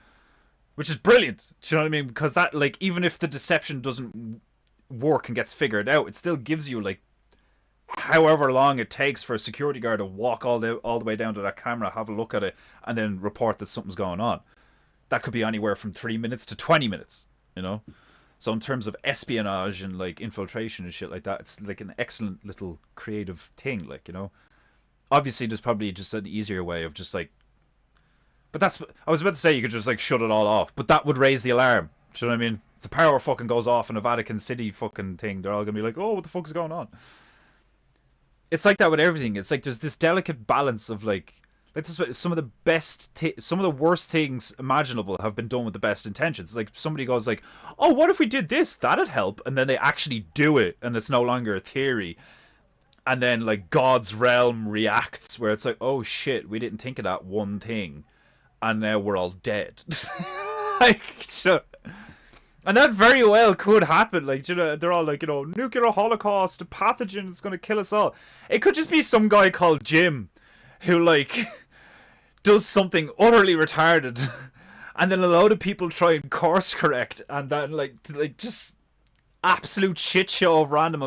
S2: which is brilliant. Do you know what I mean? Because that, like, even if the deception doesn't work and gets figured out, it still gives you, like, however long it takes for a security guard to walk all the way down to that camera, have a look at it, and then report that something's going on. That could be anywhere from 3 minutes to 20 minutes, you know? So in terms of espionage and, like, infiltration and shit like that, it's, like, an excellent little creative thing, like, you know? Obviously, there's probably just an easier way of just, like, but that's, I was about to say you could just like shut it all off, but that would raise the alarm. Do you know what I mean? If the power fucking goes off in a Vatican City fucking thing, they're all gonna be like, oh, what the fuck's going on? It's like that with everything. It's like there's this delicate balance of like this, some of the some of the worst things imaginable have been done with the best intentions. It's like somebody goes like, oh, what if we did this? That'd help, and then they actually do it, and it's no longer a theory. And then like God's realm reacts, where it's like, oh shit, we didn't think of that one thing. And now we're all dead. Like, and that very well could happen. Like, you know, they're all like, you know, nuclear holocaust, a pathogen is going to kill us all. It could just be some guy called Jim who, like, does something utterly retarded. And then a load of people try and course correct. And then, like just absolute shit show of random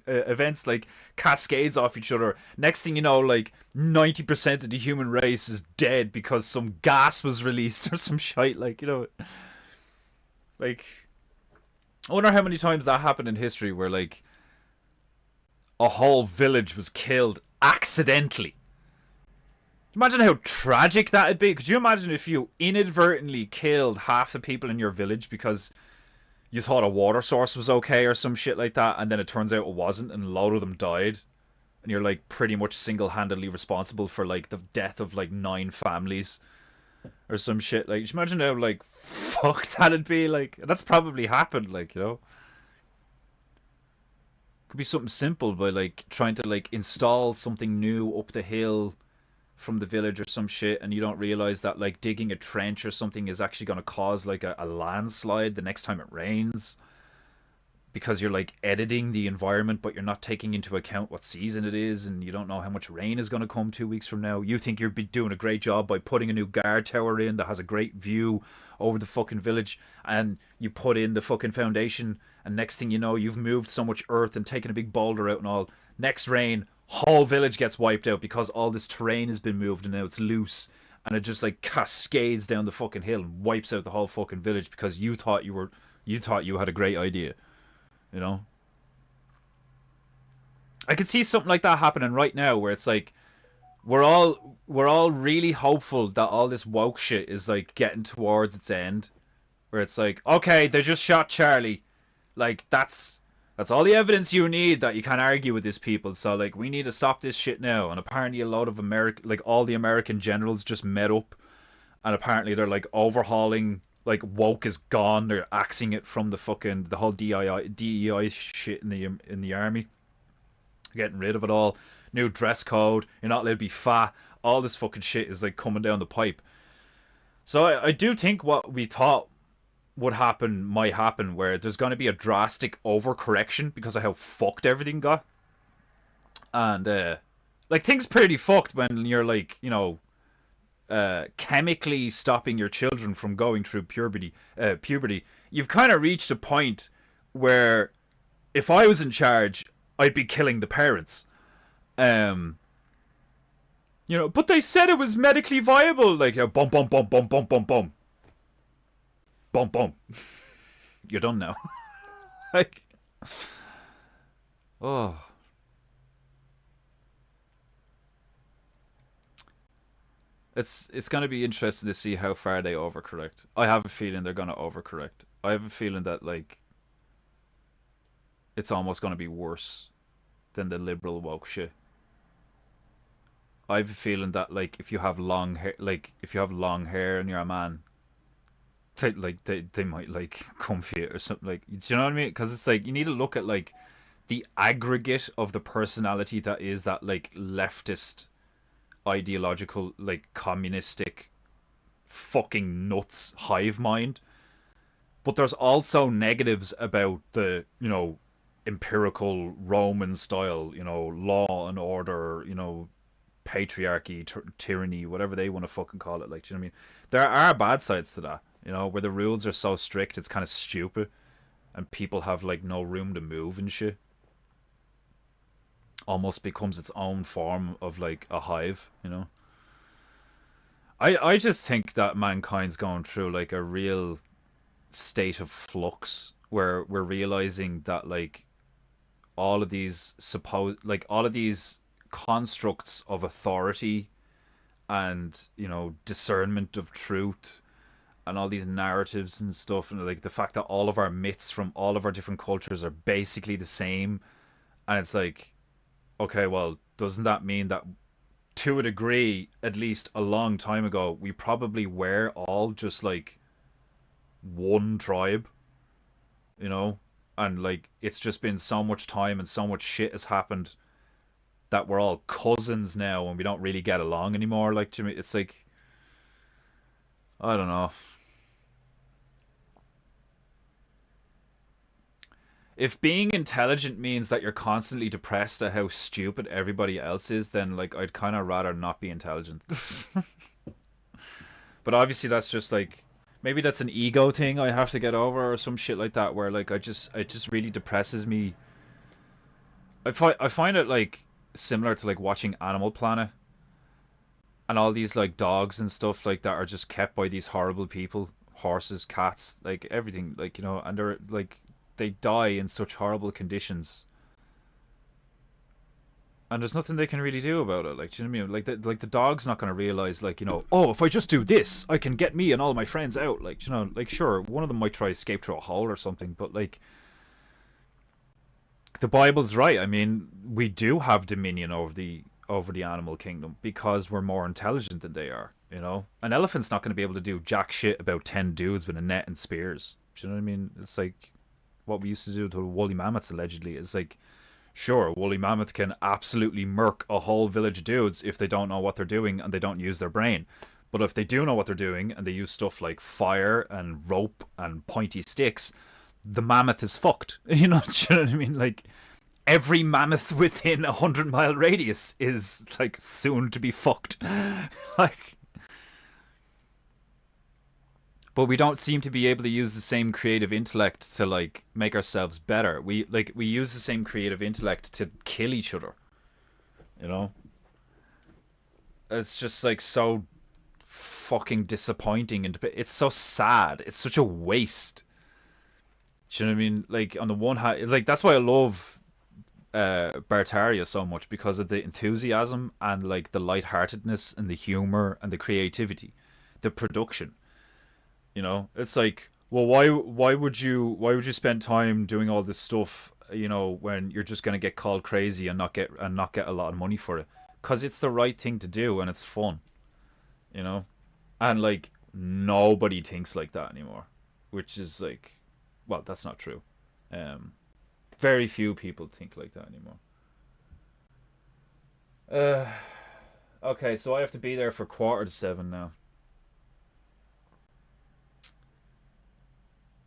S2: events, like, cascades off each other. Next thing you know, like, 90% of the human race is dead because some gas was released or some shite, like, you know. Like, I wonder how many times that happened in history where, like, a whole village was killed accidentally. Imagine how tragic that'd be. Could you imagine if you inadvertently killed half the people in your village because you thought a water source was okay or some shit like that, and then it turns out it wasn't, and a load of them died, and you're like pretty much single-handedly responsible for like the death of like 9 families or some shit. Like, just imagine how like fucked that'd be. Like, that's probably happened. Like, you know, could be something simple by like trying to like install something new up the hill from the village or some shit, and you don't realize that like digging a trench or something is actually going to cause like a landslide the next time it rains, because you're like editing the environment but you're not taking into account what season it is, and you don't know how much rain is going to come 2 weeks from now. You think you're doing a great job by putting a new guard tower in that has a great view over the fucking village, and you put in the fucking foundation, and next thing you know, you've moved so much earth and taken a big boulder out and all. Next rain, whole village gets wiped out because all this terrain has been moved and now it's loose, and it just like cascades down the fucking hill and wipes out the whole fucking village because you thought you had a great idea, you know? I could see something like that happening right now, where it's like we're all really hopeful that all this woke shit is like getting towards its end, where it's like, okay, they just shot Charlie, like that's all the evidence you need that you can't argue with these people. So like we need to stop this shit now. And apparently a lot of like all the American generals just met up, and apparently they're like overhauling. Like woke is gone. They're axing it from the whole DEI shit in the army, getting rid of it all. New dress code. You're not allowed to be fat. All this fucking shit is like coming down the pipe. So I do think what we thought would happen might happen, where there's going to be a drastic overcorrection because of how fucked everything got. And like things pretty fucked when you're like, chemically stopping your children from going through puberty. You've kind of reached a point where if I was in charge, I'd be killing the parents. But they said it was medically viable. Like, bum bum bum bum bum bum bum, bum bum. You're done now. Like, oh, it's gonna be interesting to see how far they overcorrect. I have a feeling they're gonna overcorrect. I have a feeling that like it's almost gonna be worse than the liberal woke shit. I have a feeling that like if you have long hair, and you're a man, they might like come for you or something. Like, do you know what I mean? Because it's like you need to look at like the aggregate of the personality that is that like leftist, ideological, like communistic, fucking nuts hive mind. But there's also negatives about the empirical Roman style, law and order, patriarchy, tyranny, whatever they want to fucking call it. Like, do you know what I mean? There are bad sides to that, where the rules are so strict, it's kind of stupid, and people have like no room to move and shit. Almost becomes its own form of like a hive. I just think that mankind's going through like a real state of flux, where we're realizing that like all of these constructs of authority and discernment of truth and all these narratives and stuff, and like the fact that all of our myths from all of our different cultures are basically the same, and it's like, okay, well, doesn't that mean that to a degree, at least a long time ago, we probably were all just like one tribe, and like it's just been so much time and so much shit has happened that we're all cousins now and we don't really get along anymore. Like, to me, it's like, I don't know. If being intelligent means that you're constantly depressed at how stupid everybody else is, then like I'd kind of rather not be intelligent. But obviously that's just like, maybe that's an ego thing I have to get over or some shit like that, where like it just really depresses me. I find it like similar to like watching Animal Planet and all these like dogs and stuff like that are just kept by these horrible people, horses, cats, like everything, like, and they're like, they die in such horrible conditions, and there's nothing they can really do about it. Like, do you know what I mean? Like the dog's not going to realize, like, oh, if I just do this, I can get me and all my friends out. Like, like, sure, one of them might try to escape through a hole or something, but like, the Bible's right. I mean, we do have dominion over the animal kingdom because we're more intelligent than they are. An elephant's not going to be able to do jack shit about 10 dudes with a net and spears. Do you know what I mean? It's like what we used to do to woolly mammoths, allegedly. It's like, sure, a woolly mammoth can absolutely murk a whole village of dudes if they don't know what they're doing and they don't use their brain. But if they do know what they're doing and they use stuff like fire and rope and pointy sticks, the mammoth is fucked. Do you know what I mean? Like, every mammoth within 100-mile radius is like soon to be fucked. Like, but we don't seem to be able to use the same creative intellect to like make ourselves better. We use the same creative intellect to kill each other. It's just like so fucking disappointing, and it's so sad. It's such a waste. Do you know what I mean? Like, on the one hand, like, that's why I love Bartaria so much because of the enthusiasm and like the lightheartedness and the humor and the creativity, the production. You know, it's like, well, why would you spend time doing all this stuff? You know, when you're just gonna get called crazy and not get a lot of money for it, because it's the right thing to do and it's fun. You know, and like nobody thinks like that anymore, which is like, well, that's not true. Um, Very few people think like that anymore. Uh, okay, so I have to be there for 6:45 now.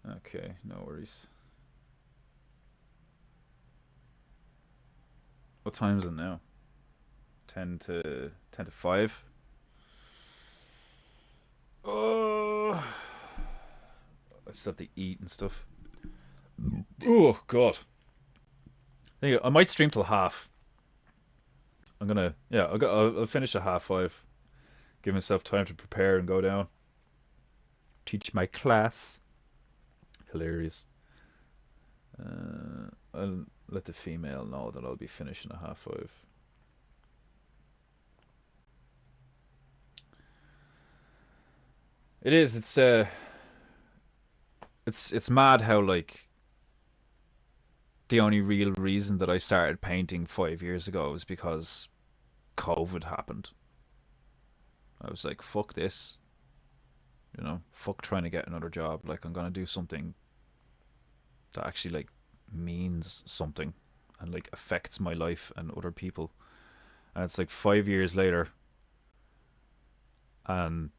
S2: Okay, no worries. What time is it now? 10 to 5. Oh, I still have to eat and stuff. Oh God. There you go. I might stream till half. I'm gonna, yeah. I'll finish at 5:30. Give myself time to prepare and go down. Teach my class. Hilarious. I'll let the female know that I'll be finishing at 5:30. It is. It's mad how like the only real reason that I started painting 5 years ago was because COVID happened. I was like, fuck this. You know, fuck trying to get another job. Like, I'm gonna do something that actually like means something and like affects my life and other people. And it's like 5 years later, and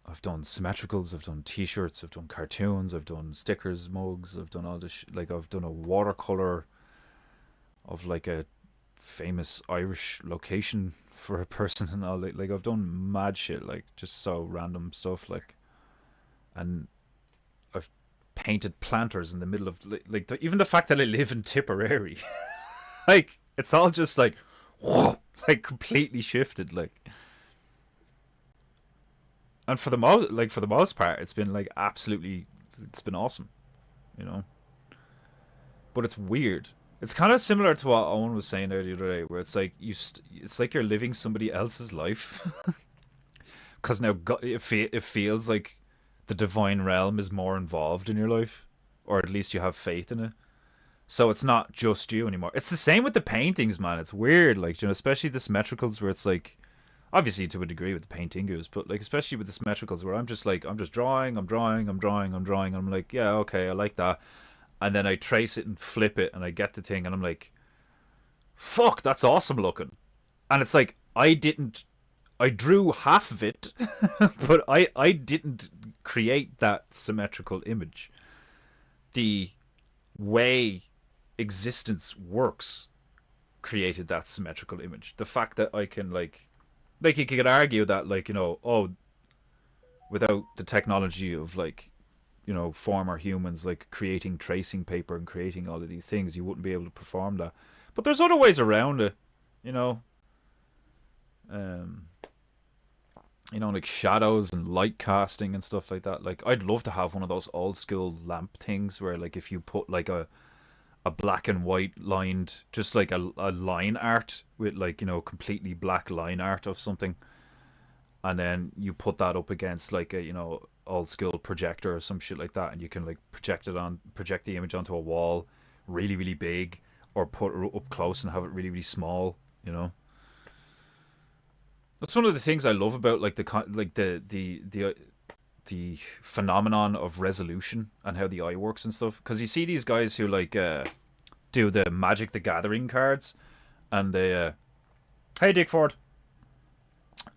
S2: I've done symmetricals, I've done T-shirts, I've done cartoons, I've done stickers, mugs, I've done all this. Like, I've done a watercolor of like a famous Irish location for a person and all. Like I've done mad shit, like just so random stuff. Like, and I've painted planters in the middle of even the fact that I live in Tipperary, like it's all just like, whoa, like completely shifted. Like, and for the most part, it's been like absolutely, it's been awesome, you know. But it's weird. It's kind of similar to what Owen was saying there the other day, where it's like it's like you're living somebody else's life, because now it feels like the divine realm is more involved in your life, or at least you have faith in it. So it's not just you anymore. It's the same with the paintings, man. It's weird, like, you know, especially the symmetricals, where it's like, obviously to a degree with the paintingus, but like especially with the symmetricals, where I'm just like, I'm just drawing, I'm drawing, I'm drawing, I'm drawing. I'm like, yeah, okay, I like that, and then I trace it and flip it, and I get the thing, and I'm like, fuck, that's awesome looking. And it's like, I drew half of it, but I didn't create that symmetrical image. The way existence works created that symmetrical image. The fact that I can like you could argue that, like, you know, oh, without the technology of, like, you know, former humans like creating tracing paper and creating all of these things, you wouldn't be able to perform that. But there's other ways around it, you know. Um, you know, like shadows and light casting and stuff like that. Like, I'd love to have one of those old school lamp things where, like, if you put like a black and white lined, just like a line art with, like, you know, completely black line art of something, and then you put that up against like a, you know, old school projector or some shit like that, and you can like project the image onto a wall really really big, or put it up close and have it really really small, you know. That's one of the things I love about like the phenomenon of resolution and how the eye works and stuff. Because you see these guys who like do the Magic the Gathering cards, and they hey Dick Ford,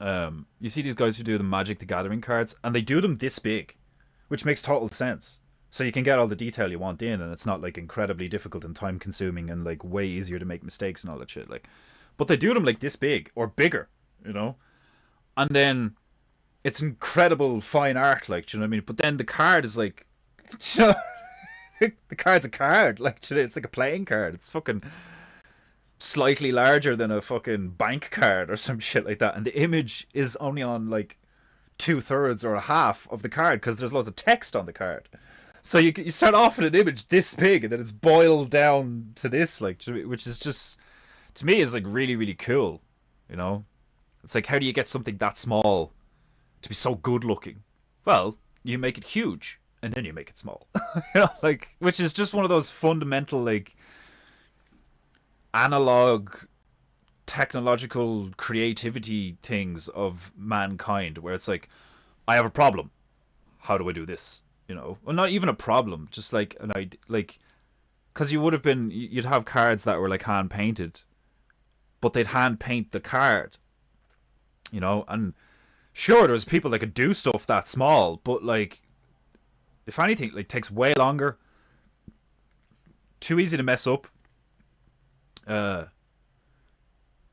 S2: you see these guys who do the Magic the Gathering cards, and they do them this big, which makes total sense. So you can get all the detail you want in, and it's not like incredibly difficult and time consuming and like way easier to make mistakes and all that shit. Like, but they do them like this big or bigger, you know, and then it's incredible fine art, like, do you know what I mean? But then the card is like, you know, the card's a card, like, it's like a playing card. It's fucking slightly larger than a fucking bank card or some shit like that, and the image is only on like 2/3 or a half of the card because there's loads of text on the card. So you start off with an image this big, and then it's boiled down to this, like, which is just, to me, is like really, really cool. You know, it's like, how do you get something that small to be so good looking? Well, you make it huge, and then you make it small. You know, like, which is just one of those fundamental, like, analog technological creativity things of mankind, where it's like, I have a problem. How do I do this? You know, well, not even a problem, just like an idea, like, because you'd have cards that were like hand painted, but they'd hand paint the card, you know, and sure, there's people that could do stuff that small, but like, if anything, like, takes way longer, too easy to mess up,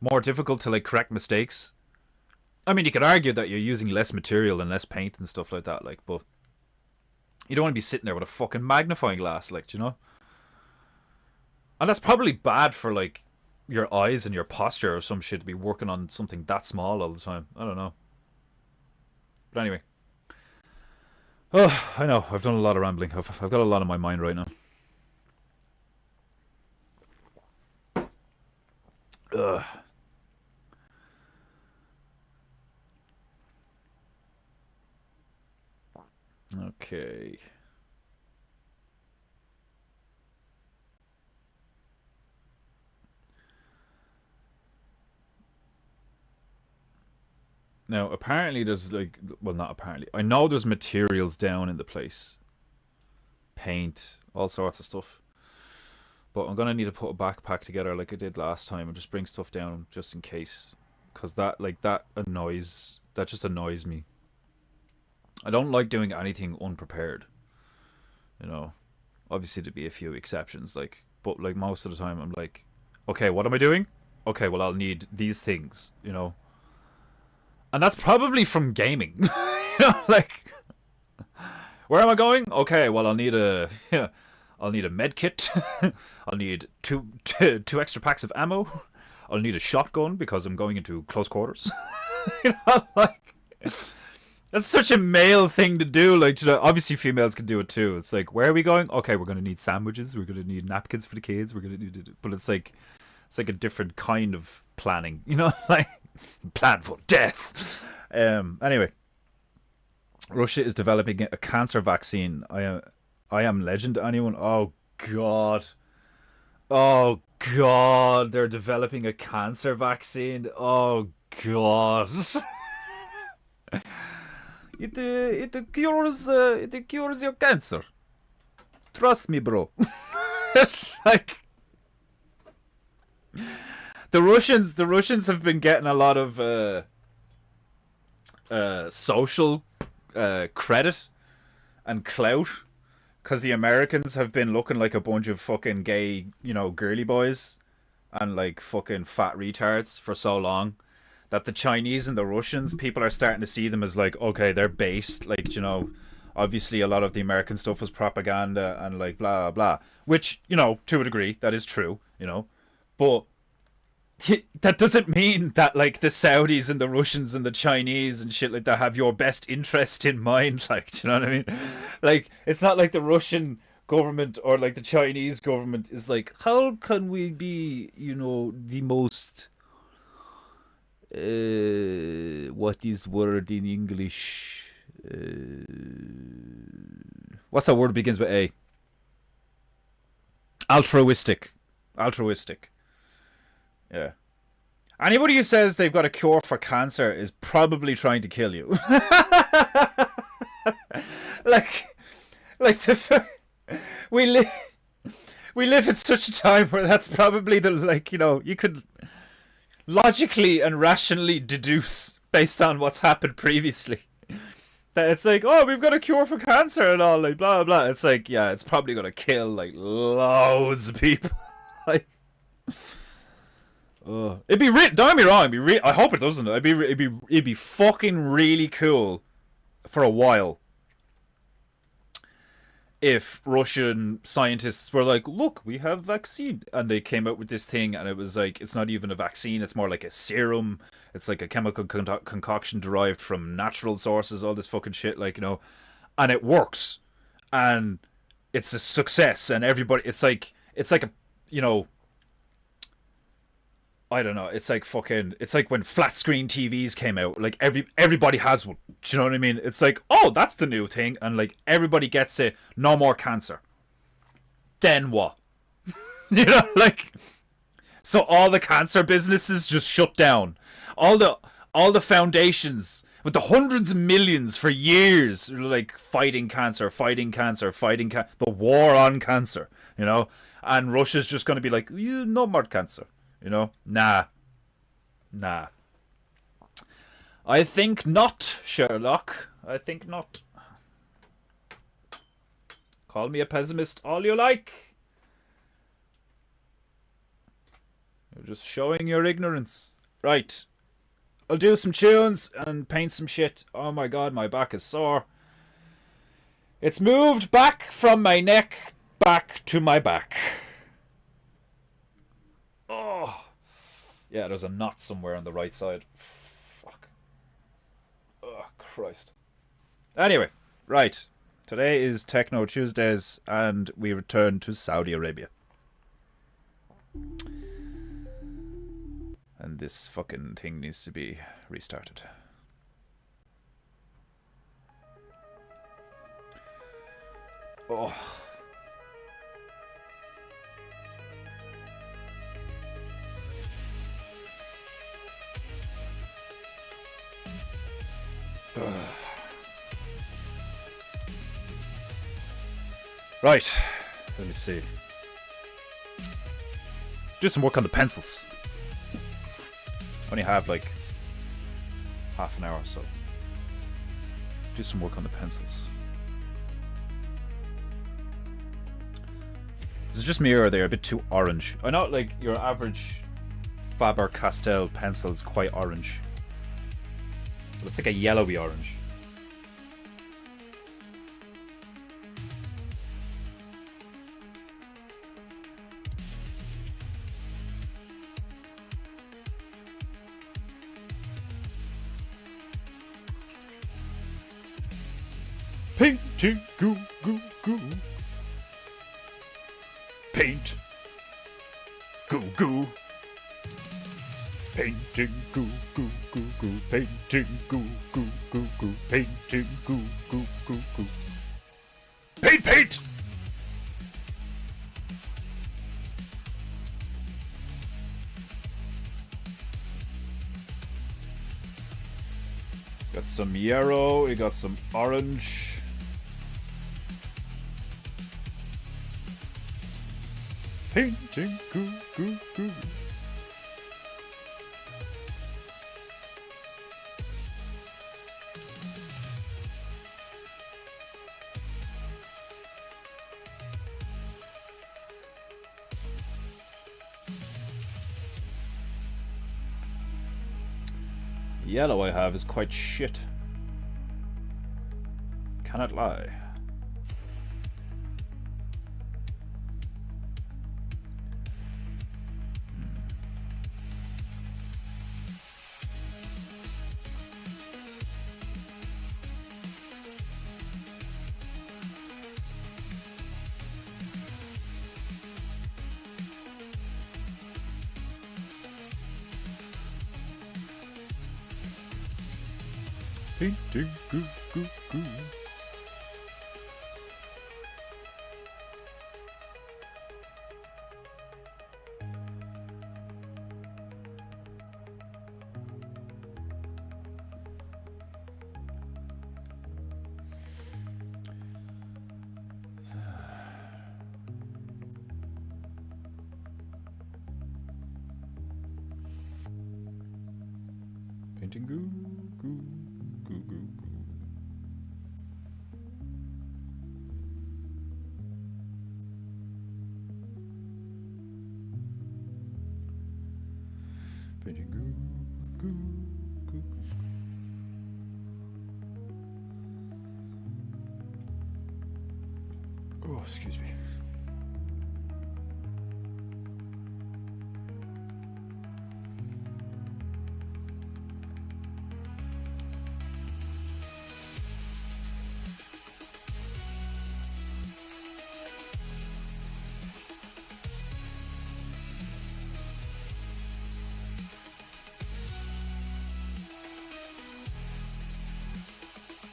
S2: more difficult to like correct mistakes. I mean, you could argue that you're using less material and less paint and stuff like that, like, but you don't want to be sitting there with a fucking magnifying glass, like, you know. And that's probably bad for like your eyes and your posture or some shit, to be working on something that small all the time. I don't know. But anyway. Oh, I know. I've done a lot of rambling. I've got a lot on my mind right now. Ugh. Okay. Now, apparently there's like, well, not apparently. I know there's materials down in the place. Paint, all sorts of stuff. But I'm gonna need to put a backpack together like I did last time and just bring stuff down just in case. Cause that just annoys me. I don't like doing anything unprepared. You know, obviously there'd be a few exceptions, like, but like most of the time I'm like, okay, what am I doing? Okay, well, I'll need these things, you know. And that's probably from gaming. You know, like, where am I going? Okay, well, I'll need a med kit. I'll need two extra packs of ammo. I'll need a shotgun because I'm going into close quarters. You know, like, that's such a male thing to do. Like, you know, obviously females can do it too. It's like, where are we going? Okay, we're gonna need sandwiches. We're gonna need napkins for the kids. We're gonna need, but it's like a different kind of planning. You know, like, plan for death. Anyway, Russia is developing a cancer vaccine. I am legend. Anyone? Oh god. Oh god. They're developing a cancer vaccine. Oh god. It cures your cancer. Trust me, bro. It's like, the Russians have been getting a lot of social credit and clout, because the Americans have been looking like a bunch of fucking gay, you know, girly boys and like fucking fat retards for so long, that the Chinese and the Russians, people are starting to see them as like, okay, they're based, like, you know, obviously a lot of the American stuff was propaganda and like blah blah, which, you know, to a degree that is true, you know, but that doesn't mean that like the Saudis and the Russians and the Chinese and shit like that have your best interest in mind. Like, do you know what I mean? Like, it's not like the Russian government or like the Chinese government is like, how can we be, you know, the most what is word in English? What's that word begins with A? Altruistic. Yeah. Anybody who says they've got a cure for cancer is probably trying to kill you. like we live in such a time where that's probably the, like, you know, you could logically and rationally deduce based on what's happened previously that it's like, oh, we've got a cure for cancer and all, like, blah blah. It's like, yeah, it's probably gonna kill like loads of people. Like, it'd be don't get me wrong. I hope it doesn't. It'd be fucking really cool for a while if Russian scientists were like, look, we have vaccine, and they came out with this thing, and it was like, it's not even a vaccine, it's more like a serum. It's like a chemical concoction derived from natural sources, all this fucking shit, like, you know, and it works, and it's a success, and everybody, it's like a, you know, I don't know. It's like fucking. It's like when flat screen TVs came out. Like everybody has one. Do you know what I mean? It's like, oh, that's the new thing, and like everybody gets it. No more cancer. Then what? You know, like, so all the cancer businesses just shut down. All the foundations with the hundreds of millions for years, like fighting cancer, the war on cancer. You know, and Russia's just going to be like, you no more cancer. You know? Nah. I think not, Sherlock. I think not. Call me a pessimist all you like. You're just showing your ignorance. Right. I'll do some tunes and paint some shit. Oh my god, my back is sore. It's moved back from my neck back to my back. Oh. Yeah, there's a knot somewhere on the right side. Fuck. Oh, Christ. Anyway, right. Today is Techno Tuesdays, and we return to Saudi Arabia. And this fucking thing needs to be restarted. Oh. Right, let me see. Do some work on the pencils. Only have like half an hour or so. Do some work on the pencils. Is it just me or are they a bit too orange? I know like your average Faber-Castell pencil is quite orange. But it's like a yellowy orange. Painting goo goo goo. Paint goo goo. Painting goo goo goo goo. Painting goo goo goo goo. Painting goo goo goo goo. Paint! Got some yellow, we got some orange. Painting goo goo goo. Yellow I have is quite shit. Cannot lie. Painting goo goo goo. Painting goo goo. Goo, goo, goo. Painting goo, goo, goo, goo. Oh, excuse me.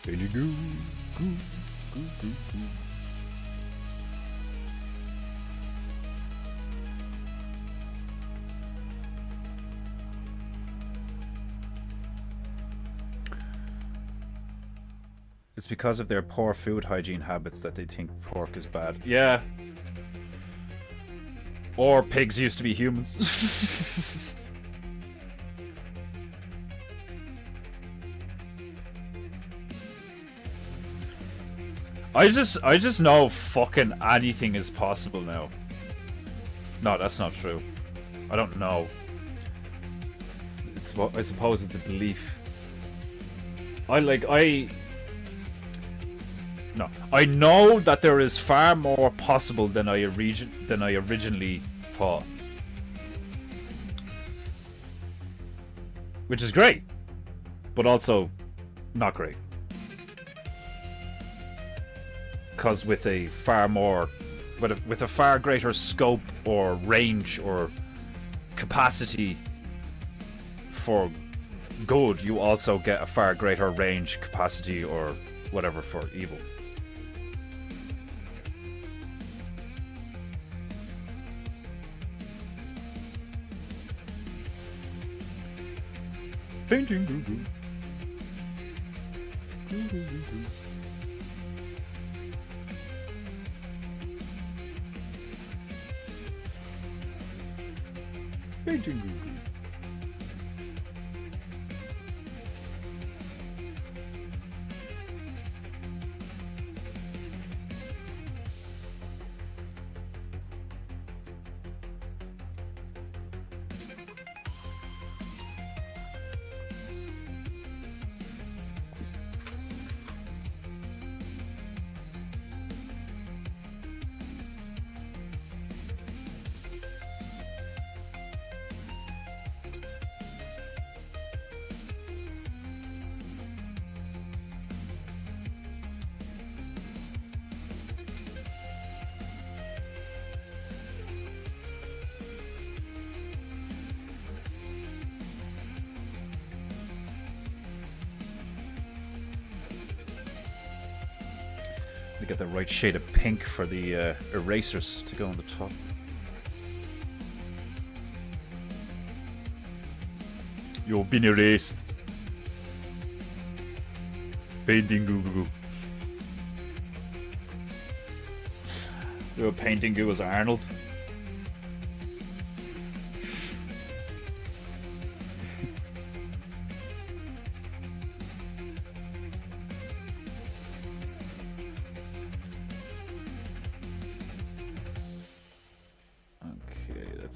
S1: Paintingu. Goo, goo, goo, goo.
S2: It's because of their poor food hygiene habits that they think pork is bad. Yeah. Or pigs used to be humans. I just know fucking anything is possible now. No, that's not true. I don't know. I suppose it's a belief. No, I know that there is far more possible than I originally thought, which is great, but also not great, because with a far greater scope or range or capacity for good, you also get a far greater range, capacity, or whatever for evil.
S1: Paintingu. Paintingu.
S2: Get the right shade of pink for the erasers to go on the top.
S1: You've been erased. Paintingu.
S2: We were Paintingu as Arnold.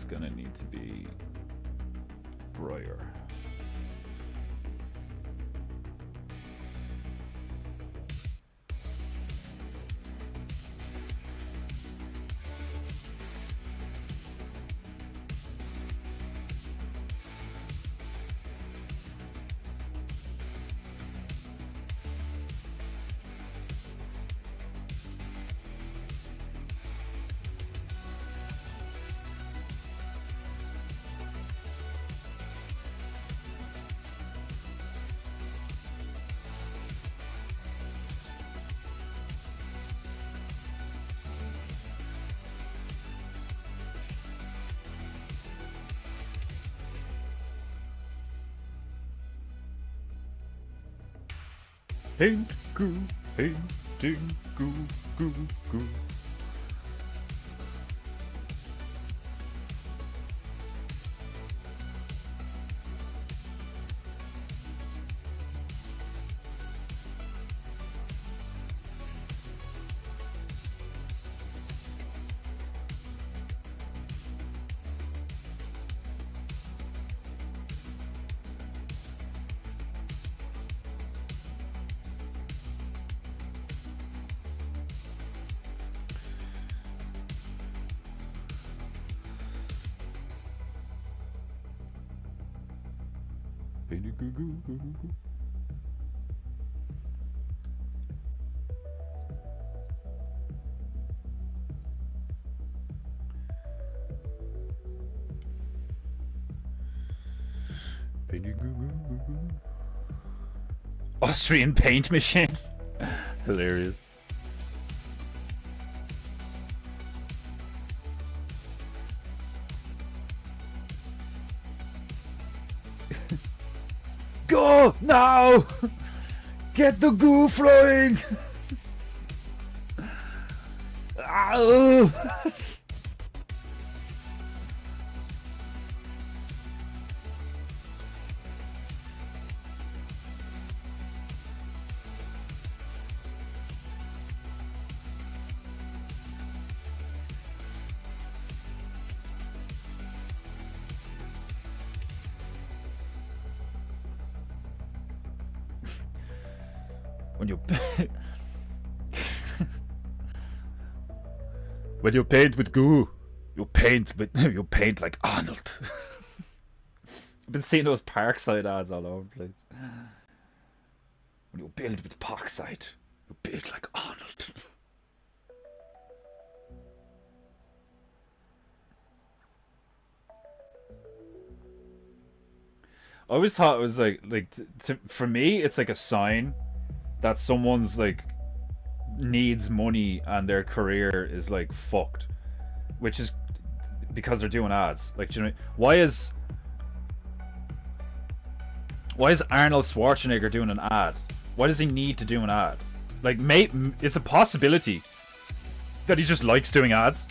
S2: Gonna need to be brighter.
S1: Paintingu. Paintingu. Goo.
S2: Austrian paint machine. Hilarious. Go now! Get the goo flowing! When you when you paint with goo, you paint like Arnold. I've been seeing those Parkside ads all over the place. When you build with Parkside, you build like Arnold. I always thought it was for me, it's like a sign that someone's like needs money and their career is like fucked, which is because they're doing ads. Like, do you know, why is Arnold Schwarzenegger doing an ad? Why does he need to do an ad? Like, it's a possibility that he just likes doing ads.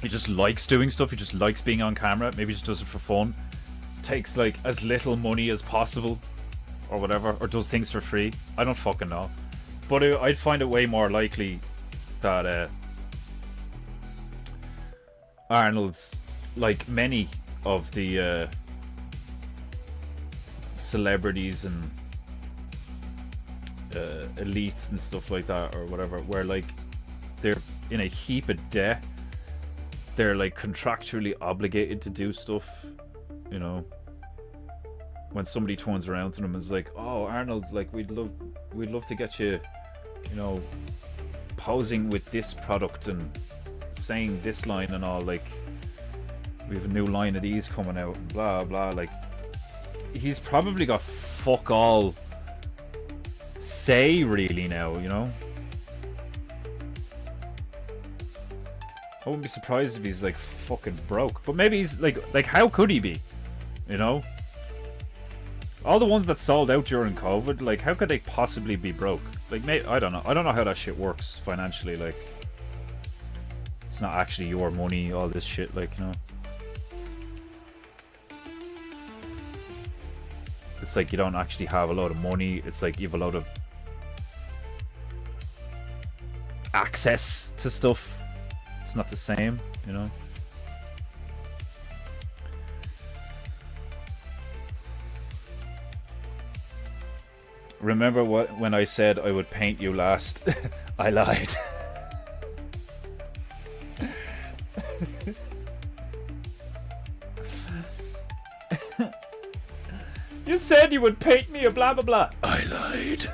S2: He just likes doing stuff. He just likes being on camera. Maybe he just does it for fun. Takes like as little money as possible, or whatever, or does things for free. I don't fucking know. But I'd find it way more likely that Arnold's, like many of the celebrities and elites and stuff like that, or whatever, where like they're in a heap of debt. They're like contractually obligated to do stuff, you know. When somebody turns around to them and is like, "Oh, Arnold, like we'd love to get you, you know, posing with this product and saying this line and all. Like, we have a new line of these coming out and blah blah." Like, he's probably got fuck all say really now, you know. I wouldn't be surprised if he's like fucking broke, but maybe he's like how could he be, you know? All the ones that sold out during COVID, like, how could they possibly be broke? Like, I don't know. I don't know how that shit works financially. Like, it's not actually your money, all this shit, like, you know. It's like you don't actually have a lot of money. It's like you have a lot of access to stuff. It's not the same, you know. Remember when I said I would paint you last? I lied. You said you would paint me a blah blah blah. I lied.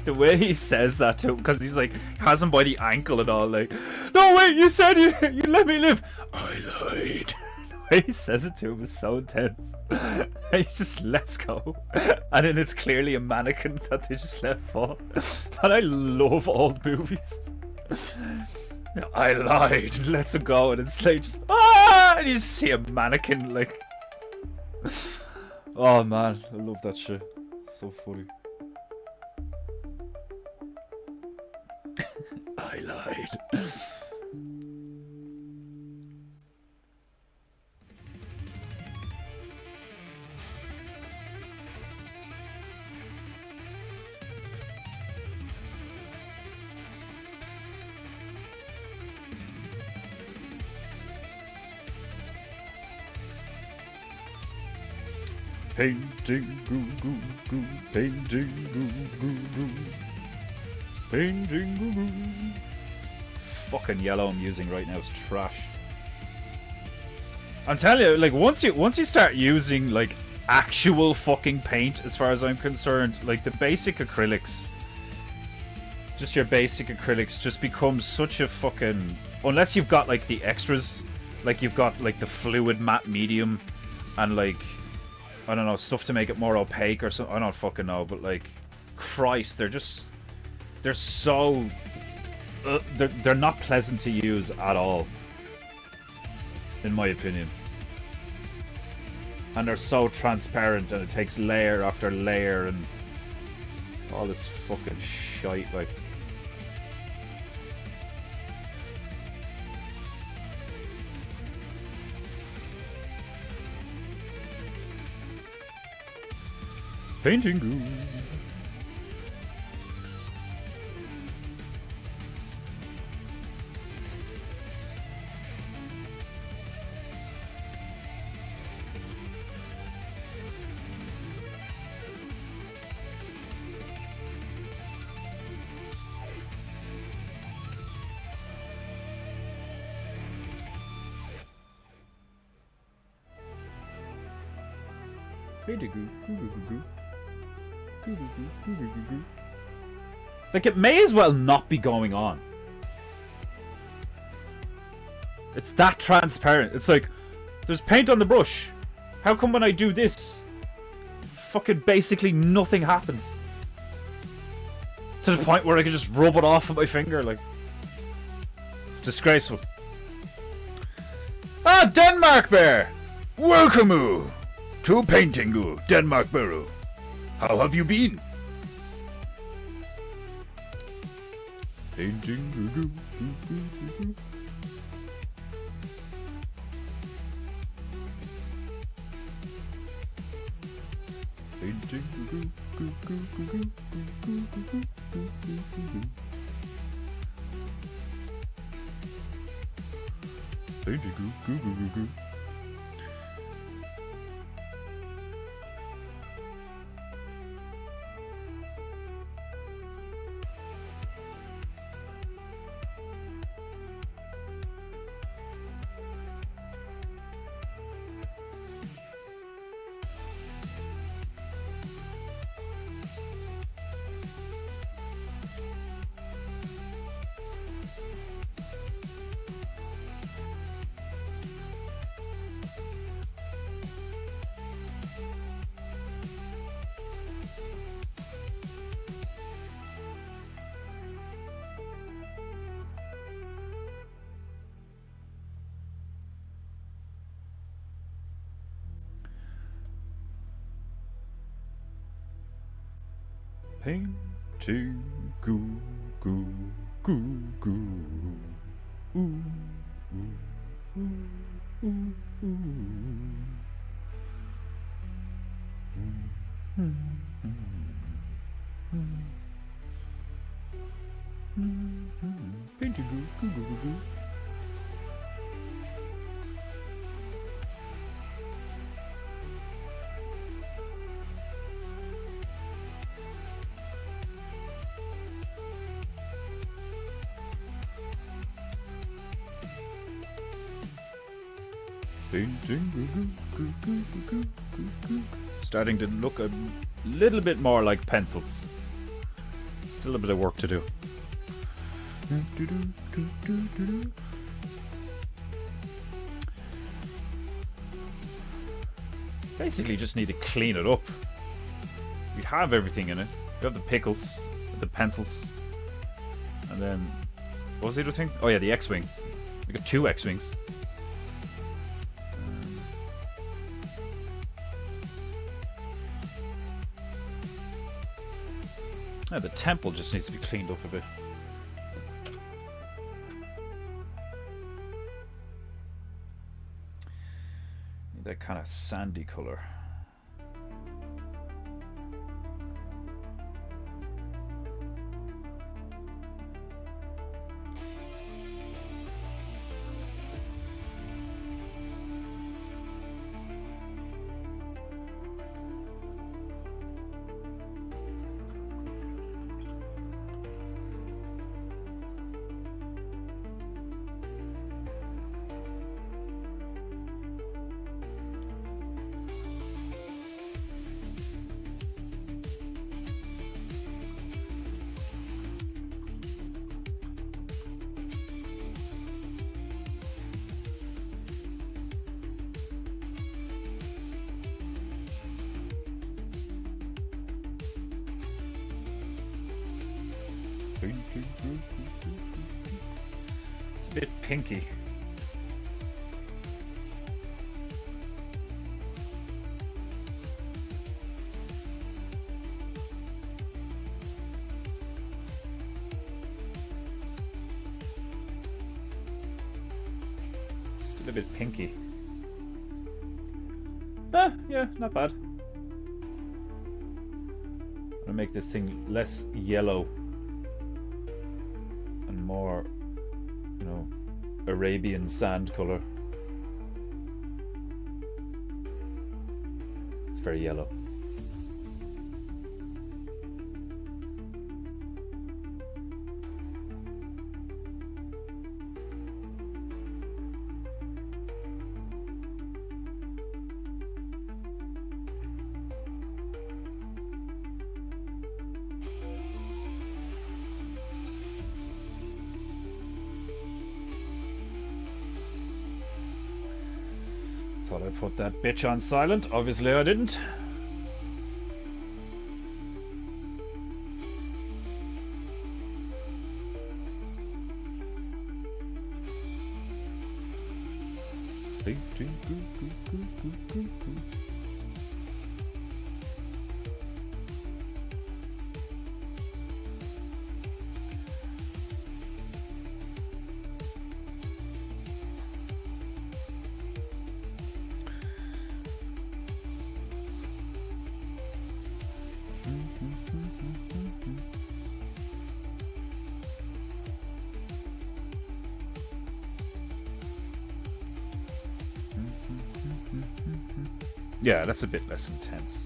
S2: The way he says that too, because he's like has him by the ankle and all, like, no wait, you said you let me live. I lied. The way he says it to him is so intense. He just lets go, and then it's clearly a mannequin that they just let fall. But I love old movies. I lied, and lets him go, and it's like just and you just see a mannequin like. Oh man, I love that shit. So funny. I lied. Painting goo goo goo, painting goo goo goo, painting goo goo. Fucking yellow I'm using right now is trash. I'm telling you, like once you start using like actual fucking paint, as far as I'm concerned, like the basic acrylics, just your basic acrylics, just becomes such a fucking, unless you've got like the extras, like you've got like the fluid matte medium and like I don't know, stuff to make it more opaque or something. I don't fucking know, but like, Christ, they're so, they're not pleasant to use at all, in my opinion. And they're so transparent, and it takes layer after layer, and all this fucking shite, like. Paintingu. Like, it may as well not be going on. It's that transparent. It's like, there's paint on the brush. How come when I do this, fucking basically nothing happens? To the point where I can just rub it off with my finger, like. It's disgraceful. Ah, Denmark Bear!
S1: Welcome to PEINTEINGU, Denmark Borough. How have you been? PEINTEINGU. Painting goo goo goo goo. Ooh, ooh, ooh, ooh, Painting goo goo goo goo goo. Starting to look a little bit more like pencils. Still a bit of work to do. Basically just need to clean it up. We have everything in it. We have the pickles, the pencils, and then what was the other thing? Oh yeah, the Xwing. We got 2 Xwings. The temple just needs to be cleaned up a bit. Need that kind of sandy color.
S2: It's a bit pinky. Still a bit pinky. Ah, yeah, not bad. I'm gonna make this thing less yellow and more, you know, Arabian sand color. It's very yellow. Thought I put that bitch on silent. Obviously I didn't. Yeah, that's a bit less intense.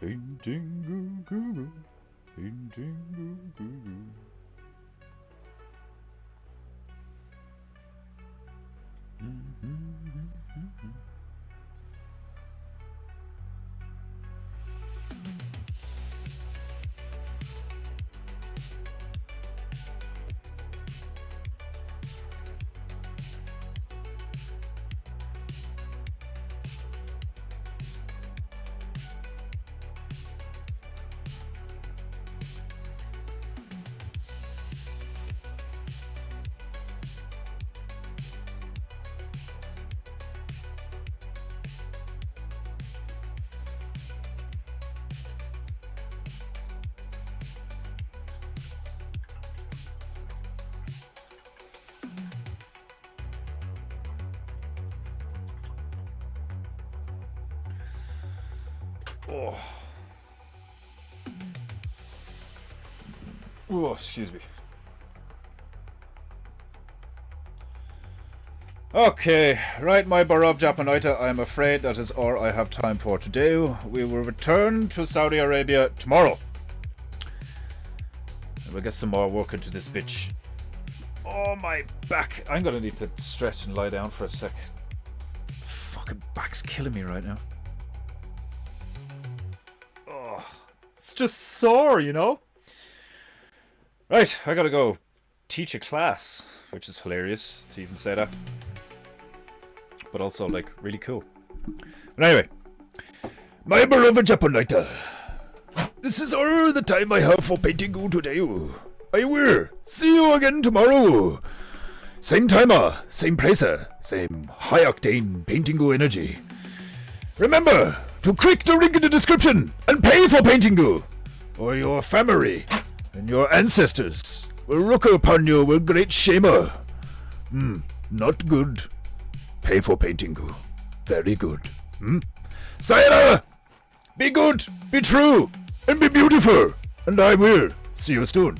S2: Painting guru, painting guru. Oh. Oh, excuse me. Okay, right, my beloved Japanite, I am afraid that is all I have time for today. We will return to Saudi Arabia tomorrow. And we'll get some more work into this bitch. Oh, my back. I'm gonna need to stretch and lie down for a sec. Fucking back's killing me right now. Oh, it's just sore, you know? Right, I gotta go teach a class, which is hilarious to even say that. But also, like, really cool. But anyway, my beloved Japanite, this is all the time I have for PEINTEINGU today. I will see you again tomorrow. Same timer, same placer, same high-octane PEINTEINGU energy. Remember to click the link in the description and pay for PEINTEINGU, or your family and your ancestors will look upon you with great shamer. Not good. Pay for PEINTEINGU. Very good. Sayonara! Be good, be true, and be beautiful. And I will see you soon.